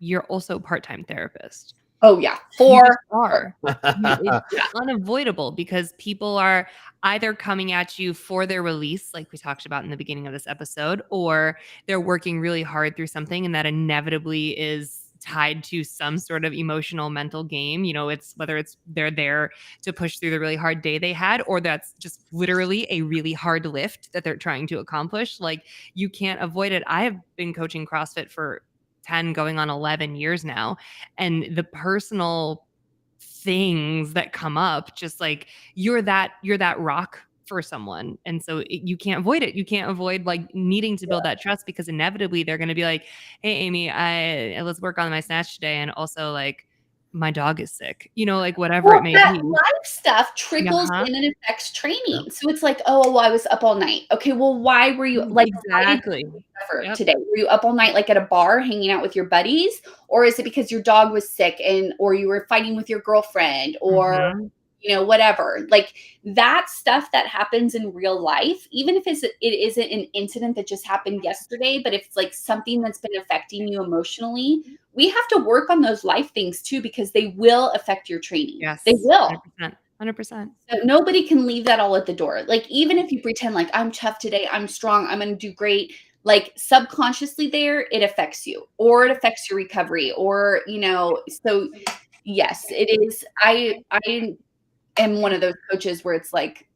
you're also a part-time therapist. Oh yeah, It's unavoidable because people are either coming at you for their release, like we talked about in the beginning of this episode, or they're working really hard through something, and that inevitably is tied to some sort of emotional mental game. It's whether it's they're there to push through the really hard day they had, or that's just literally a really hard lift that they're trying to accomplish. Like, you can't avoid it. I have been coaching CrossFit for 10 going on 11 years now, and the personal things that come up, just like you're that rock for someone. And so you can't avoid it. You can't avoid like needing to build that trust, because inevitably they're going to be like, hey, Aimee, let's work on my snatch today. And also, like, my dog is sick, like whatever it may that be. life stuff trickles Uh-huh. in and affects training. So it's like, oh, well, I was up all night. Okay, well, why were you like Exactly. effort today? Were you up all night, like at a bar hanging out with your buddies? Or is it because your dog was sick or you were fighting with your girlfriend or, whatever? Like, that stuff that happens in real life, even if it isn't an incident that just happened yesterday, but if it's like something that's been affecting you emotionally, we have to work on those life things too, because they will affect your training. Yes. They will. 100%. So nobody can leave that all at the door. Like, even if you pretend like, I'm tough today, I'm strong, I'm going to do great, like subconsciously there, it affects you, or it affects your recovery, or, so yes, it is. I am one of those coaches where it's like,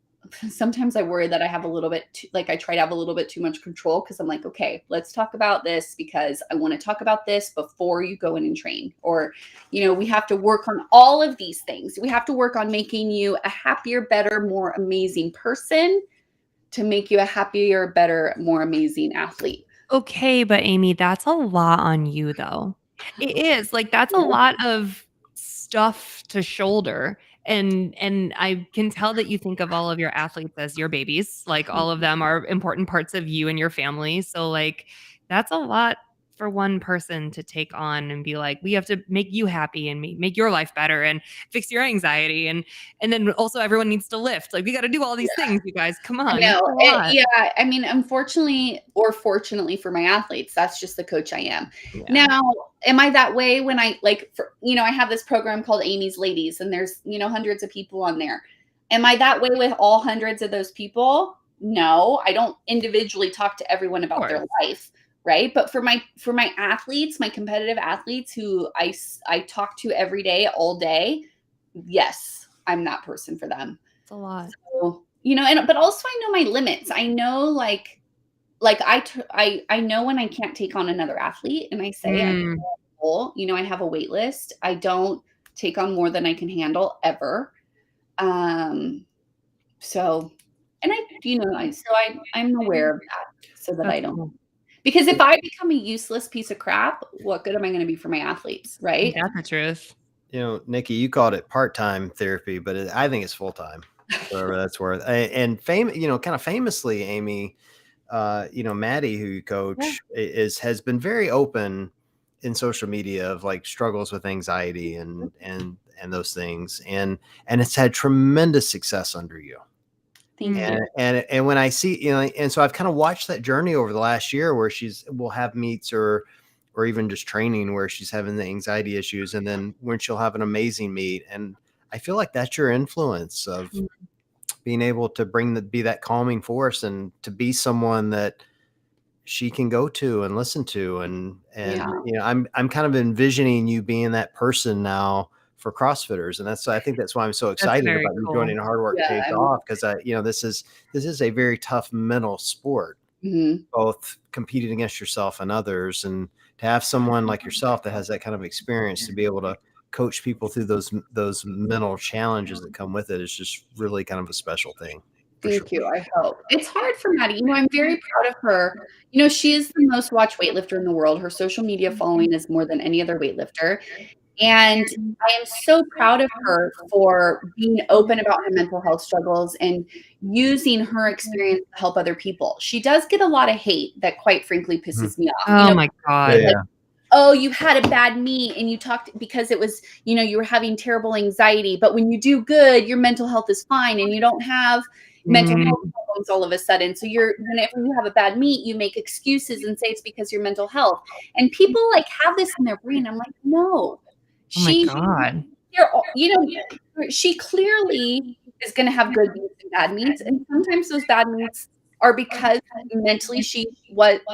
sometimes I worry that I have a little bit I try to have a little bit too much control, because I'm like, okay, let's talk about this, because I want to talk about this before you go in and train. Or, we have to work on all of these things. We have to work on making you a happier, better, more amazing person to make you a happier, better, more amazing athlete. Okay, but Aimee, that's a lot on you though. It is. Like, that's a lot of stuff to shoulder. And I can tell that you think of all of your athletes as your babies. Like, all of them are important parts of you and your family. So like, that's a lot for one person to take on and be like, we have to make you happy and make your life better and fix your anxiety. And then also everyone needs to lift. Like, we got to do all these things, you guys. Come on. I know. I mean, unfortunately or fortunately for my athletes, that's just the coach I am. Yeah. Now, am I that way when I I have this program called Aimee's Ladies, and there's, hundreds of people on there. Am I that way with all hundreds of those people? No, I don't individually talk to everyone about their life. Right. But for my athletes, my competitive athletes who I talk to every day, all day, yes, I'm that person for them. It's a lot. So, but also I know my limits. I know I know when I can't take on another athlete, and I say, I have a wait list. I don't take on more than I can handle ever. So, and I'm aware of that, so that I don't. Because if I become a useless piece of crap, what good am I going to be for my athletes, right? That's the truth. Nikki, you called it part-time therapy, but I think it's full-time, whatever that's worth. And kind of famously, Aimee, Maddie, who you coach, has been very open in social media of like struggles with anxiety and those things, and it's had tremendous success under you. Thank you. And when I see, and so I've kind of watched that journey over the last year where we'll have meets or even just training where she's having the anxiety issues. And then when she'll have an amazing meet. And I feel like that's your influence of being able to be that calming force and to be someone that she can go to and listen to. And I'm kind of envisioning you being that person now for CrossFitters. And I think that's why I'm so excited about you joining Hard Work Pays Off, because this is a very tough mental sport, both competing against yourself and others. And to have someone like yourself that has that kind of experience to be able to coach people through those mental challenges that come with it is just really kind of a special thing. Thank you. I hope. It's hard for Maddie. I'm very proud of her. She is the most watched weightlifter in the world. Her social media following is more than any other weightlifter. And I am so proud of her for being open about her mental health struggles and using her experience to help other people. She does get a lot of hate that, quite frankly, pisses me off. Oh my God. Yeah. Oh, you had a bad meet and you talked because it was, you were having terrible anxiety. But when you do good, your mental health is fine and you don't have mental health problems all of a sudden. So whenever you have a bad meet, you make excuses and say it's because your mental health. And people have this in their brain. I'm like, no. Oh my God. She clearly is going to have good meets and bad meets. And sometimes those bad meets are because mentally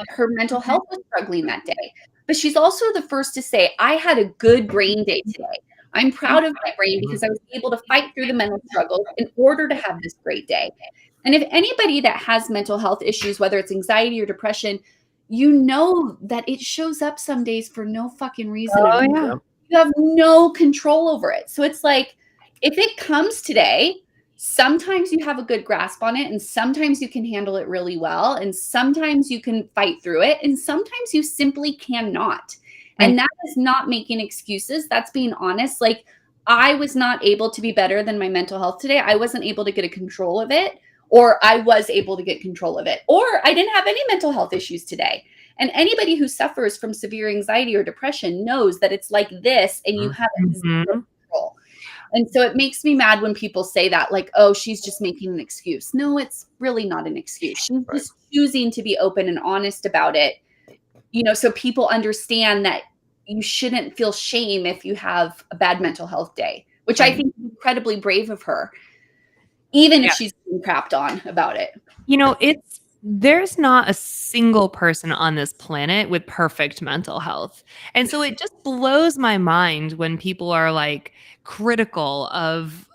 her mental health was struggling that day. but she's also the first to say, I had a good brain day today. I'm proud of my brain because I was able to fight through the mental struggles in order to have this great day. And if anybody that has mental health issues, whether it's anxiety or depression, you know that it shows up some days for no fucking reason at all. yeah. You have no control over it. So it's like, if it comes today, sometimes you have a good grasp on it, and sometimes you can handle it really well, and sometimes you can fight through it, and sometimes you simply cannot. Right. And that is not making excuses. That's being honest. Like, I was not able to be better than my mental health today. I wasn't able to get a control of it, or I was able to get control of it, or I didn't have any mental health issues today. And anybody who suffers from severe anxiety or depression knows that it's like this, and you have zero control. And so it makes me mad when people say that, like, oh, she's just making an excuse. No, it's really not an excuse. She's just choosing to be open and honest about it, so people understand that you shouldn't feel shame if you have a bad mental health day, which I think is incredibly brave of her, even if she's being crapped on about it. There's not a single person on this planet with perfect mental health. And so it just blows my mind when people are like critical of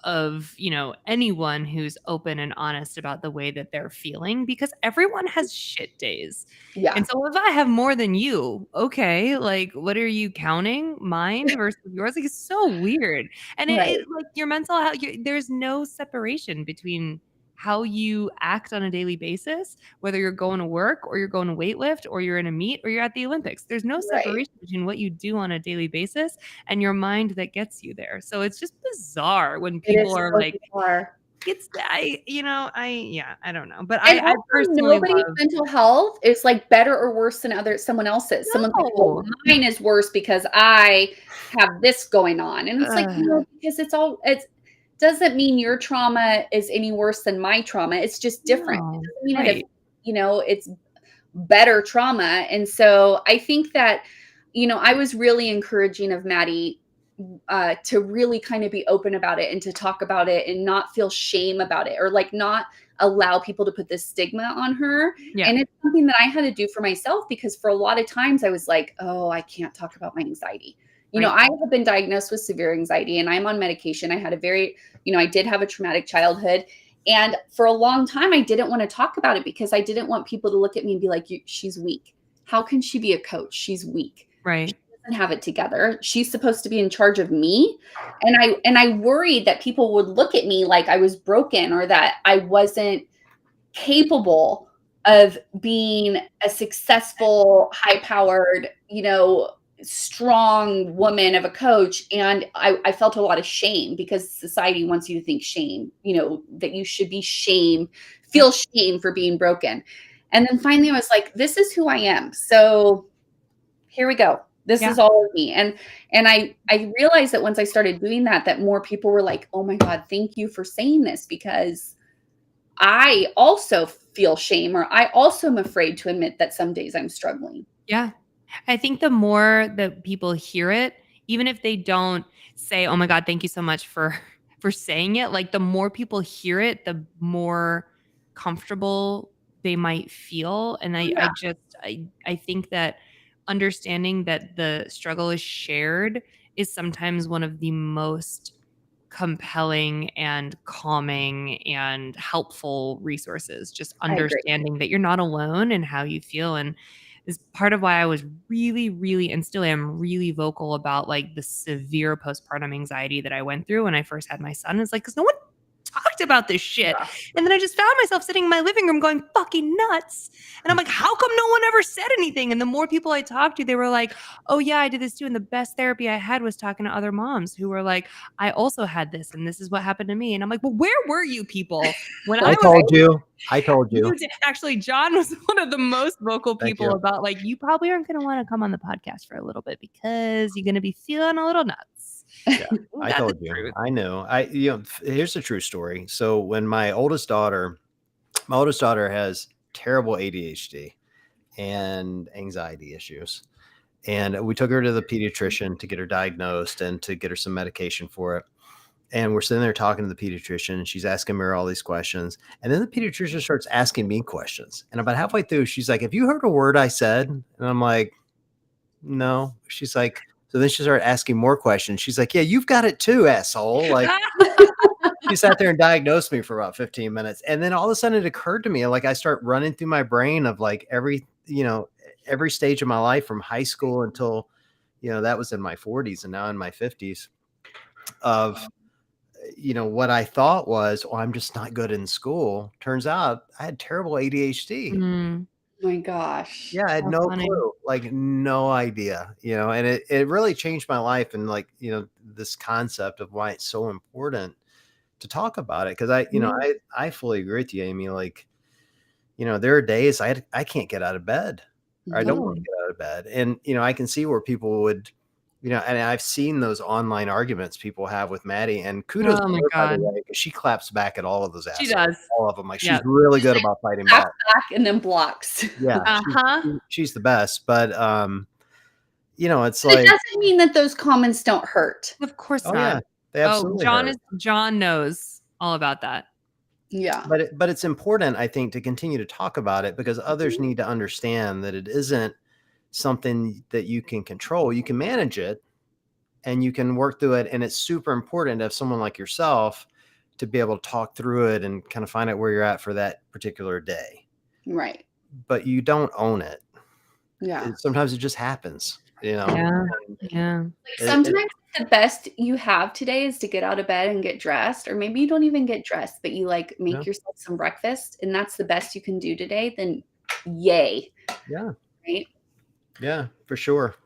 anyone who's open and honest about the way that they're feeling, because everyone has shit days. Yeah. And so if I have more than you, okay, like, what are you counting? Mine versus yours? Like, it's so weird. And it like, your mental health, there's no separation between how you act on a daily basis, whether you're going to work or you're going to weightlift or you're in a meet or you're at the Olympics. There's no separation between what you do on a daily basis and your mind that gets you there. So it's just bizarre when people are so like, bizarre. I don't know. But I personally nobody's mental health is like better or worse than someone else's. Someone's like, well, mine is worse because I have this going on. And it's like, because it doesn't mean your trauma is any worse than my trauma. It's just different. It doesn't mean that it's better trauma. And so I think that, I was really encouraging of Maddie to really kind of be open about it and to talk about it and not feel shame about it, or like not allow people to put this stigma on her. Yeah. And it's something that I had to do for myself, because for a lot of times I was like, oh, I can't talk about my anxiety. I have been diagnosed with severe anxiety and I'm on medication. I had I did have a traumatic childhood. And for a long time, I didn't want to talk about it because I didn't want people to look at me and be like, she's weak. How can she be a coach? She's weak. Right. She doesn't have it together. She's supposed to be in charge of me. And I worried that people would look at me like I was broken, or that I wasn't capable of being a successful, high-powered, strong woman of a coach. And I felt a lot of shame, because society wants you to think shame, that you should be feel shame for being broken. And then finally I was like, this is who I am. So here we go. This is all of me. And I realized that once I started doing that more people were like, oh my God, thank you for saying this, because I also feel shame, or I also am afraid to admit that some days I'm struggling. Yeah. I think the more that people hear it, even if they don't say, oh my God, thank you so much for saying it, like, the more people hear it, the more comfortable they might feel. And I think that understanding that the struggle is shared is sometimes one of the most compelling and calming and helpful resources. Just understanding that you're not alone in how you feel. And is part of why I was really, really, and still am really vocal about like the severe postpartum anxiety that I went through when I first had my son. It's like, because no one talked about this shit. And then I just found myself sitting in my living room going fucking nuts. And I'm like, how come no one ever said anything? And the more people I talked to, they were like, oh yeah, I did this too. And the best therapy I had was talking to other moms who were like, I also had this, and this is what happened to me. And I'm like, well, where were you people when I told you? Actually, John was one of the most vocal people about like, you probably aren't going to want to come on the podcast for a little bit because you're going to be feeling a little nuts. Yeah, I told you. I know. Here's a true story. So when my oldest daughter has terrible ADHD and anxiety issues. And we took her to the pediatrician to get her diagnosed and to get her some medication for it. And we're sitting there talking to the pediatrician, and she's asking her all these questions. And then the pediatrician starts asking me questions. And about halfway through, she's like, have you heard a word I said? And I'm like, no. She's like, so then she started asking more questions. She's like, yeah, you've got it too, asshole. Like, she sat there and diagnosed me for about 15 minutes. And then all of a sudden it occurred to me, like, I start running through my brain of like every stage of my life from high school until, that was in my 40s and now in my 50s of, what I thought was, oh, I'm just not good in school. Turns out I had terrible ADHD. Mm, Oh my gosh. Yeah, I had so no funny. clue, like no idea, and it really changed my life and like, this concept of why it's so important to talk about it. Cause I fully agree with you, Aimee. Like, there are days I can't get out of bed. Or I don't want to Totally. get out of bed. And, I can see where people would, and I've seen those online arguments people have with Maddie, and kudos Oh to my her, by the God. way, because she claps back at all of those She assholes, does. all of them. Like, she's Yep. really good about fighting Clap back. back and then blocks. Yeah. Uh-huh. She's the best. But, it's But it like, doesn't mean that those comments don't hurt. Of course oh, not. yeah, they absolutely hurt. John knows all about that. Yeah. But it's important, I think, to continue to talk about it because others need to understand that it isn't something that you can control. You can manage it and you can work through it. And it's super important to have someone like yourself to be able to talk through it and kind of find out where you're at for that particular day. Right. But you don't own it. Yeah. Sometimes it just happens, Yeah. Yeah. Sometimes the best you have today is to get out of bed and get dressed, or maybe you don't even get dressed, but you like make yourself some breakfast and that's the best you can do today, then yay. Yeah. Right? Yeah, for sure.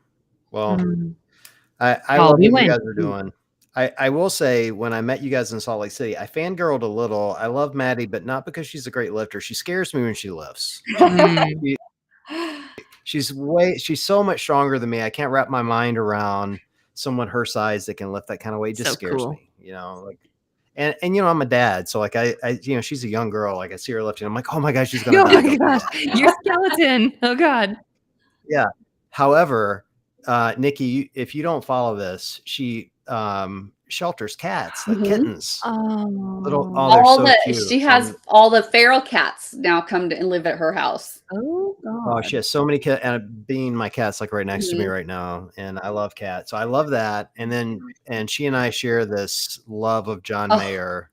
Well, Mm. I love what you guys are doing. I will say, when I met you guys in Salt Lake City, I fangirled a little. I love Maddie, but not because she's a great lifter. She scares me when she lifts. Mm. She's so much stronger than me. I can't wrap my mind around someone her size that can lift that kind of weight. It just So scares cool. me, like, and I'm a dad, so like I she's a young girl. Like, I see her lifting, I'm like, oh my gosh, she's gonna Oh die. my gosh. Your skeleton. Oh God. Yeah. However, Nikki, if you don't follow this, she shelters cats, like kittens. Oh. They're so cute. She has all the feral cats now come to and live at her house. Oh God. She has so many cats, and being my cat's like right next to me right now, and I love cats, so I love that. And she and I share this love of John Mayer.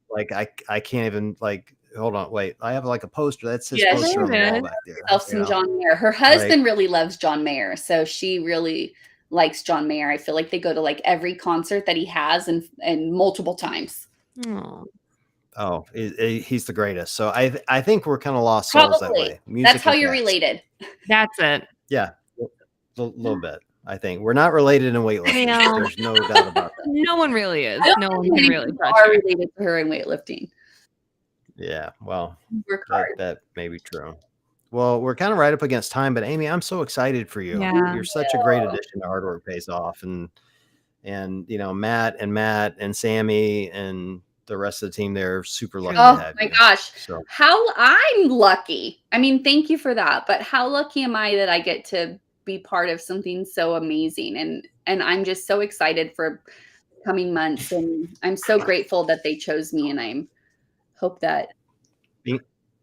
Like, I can't even, like, hold on, wait, I have like a poster that's his poster on the wall back there. Some John Mayer. Her husband really loves John Mayer, so she really likes John Mayer. I feel like they go to like every concert that he has and multiple times. Oh, he's the greatest. So I think we're kind of lost souls that way. Music, that's how you're related. That's it. Yeah, a little bit. I think we're not related in weightlifting. There's no doubt about that. No one really is. No one can really are related to her in weightlifting. Yeah, well, that may be true. Well, we're kind of right up against time, but Aimee, I'm so excited for you. Yeah. You're such a great addition to Hard Work Pays Off, and Matt and Sammy and the rest of the team, they're super lucky to have you. Gosh. So. How I'm lucky. I mean, thank you for that. But how lucky am I that I get to be part of something so amazing? And I'm just so excited for coming months. And I'm so grateful that they chose me. And I hope that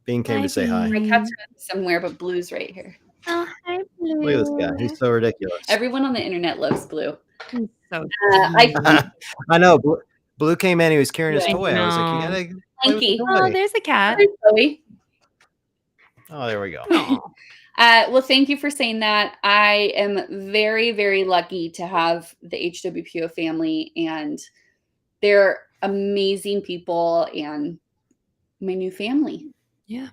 Bean came to say hi. My cat's somewhere, but Blue's right here. Oh, hi, Blue. Look at this guy. He's so ridiculous. Everyone on the internet loves Blue. He's so I know. Blue came in. He was carrying his toy. I was like, you gotta play with the toy. Oh, there's a cat. Hi, Chloe. Oh, there we go. Well, thank you for saying that. I am very, very lucky to have the HWPO family, and they're amazing people and my new family. Yeah.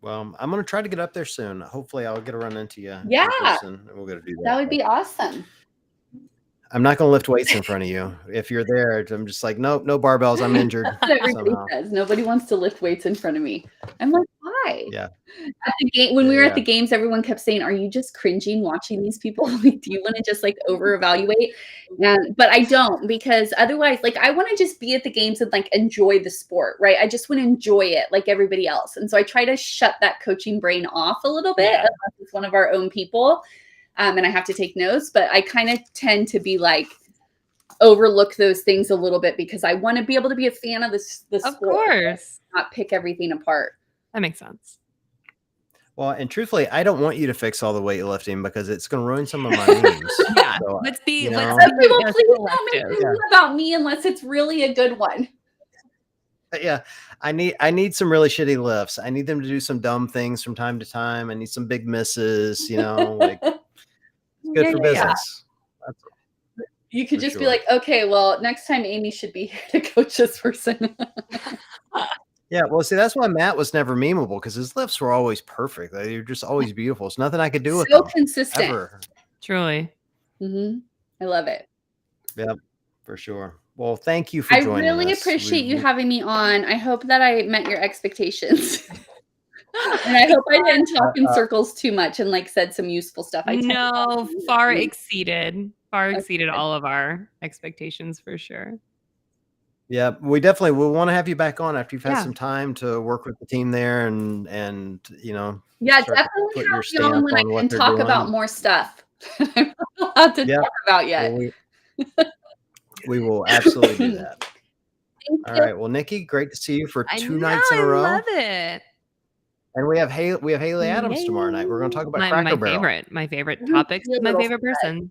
Well, I'm going to try to get up there soon. Hopefully I'll get to run into you. Yeah. In person, and we'll get to do that. That would be awesome. I'm not going to lift weights in front of you. If you're there, I'm just like, nope, no barbells. I'm injured. Everybody says nobody wants to lift weights in front of me. I'm like, why? Yeah. At the game, when we were at the games, everyone kept saying, "Are you just cringing watching these people? Like, do you want to just like over evaluate?" But I don't, because otherwise, like, I want to just be at the games and like enjoy the sport, right? I just want to enjoy it like everybody else, and so I try to shut that coaching brain off a little bit, unless it's one of our own people. And I have to take notes, but I kind of tend to be like overlook those things a little bit because I want to be able to be a fan of the sport. Of course. Not pick everything apart. That makes sense. Well, and truthfully, I don't want you to fix all the weightlifting because it's going to ruin some of my memes. Yeah, So, let's be you let's know, Okay, well, be please don't make selective. a meme about me unless it's really a good one. yeah, I need some really shitty lifts. I need them to do some dumb things from time to time. I need some big misses, you know, like it's good Yeah, for yeah, yeah. business. That's You could for just be sure. like, okay, well, next time Aimee should be here to coach this person. Yeah, well, see, that's why Matt was never memeable because his lifts were always perfect. They were just always beautiful. There's nothing I could do with So them consistent. ever. Truly. I love it. Yep, for sure. Well, thank you for I joining really us. appreciate you having me on. I hope that I met your expectations. And I hope I didn't talk in circles too much and like said some useful stuff. No, far exceeded Okay. all of our expectations for sure. Yeah, we definitely will want to have you back on after you've had Yeah. some time to work with the team there and you know, Yeah, start to definitely put have your you stamp on when I on what can they're talk doing. about more stuff I'm not allowed to Yeah. talk about yet. Well, we will absolutely do that. Thank All you. right. Well, Nikki, great to see you for I 2 know, nights in a row. I love it. And we have Haley Adams tomorrow night. We're going to talk about Cracker Barrel. My favorite Mhm. topics Be a with my little favorite person.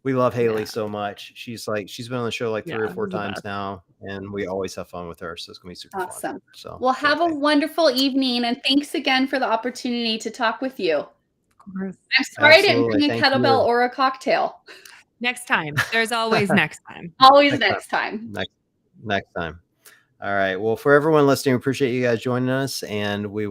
We love Haley Yeah. so much. She's been on the show like 3 or 4 the times best. now, and we always have fun with her. So it's gonna be super fun. Awesome. So Well, have a can't wait. wonderful evening, and thanks again for the opportunity to talk with you. Of course. I'm sorry I didn't Absolutely. bring a Thank kettlebell you. or a cocktail. Next time. There's always next time. Always next time. Next time. All right. Well, for everyone listening, we appreciate you guys joining us, and we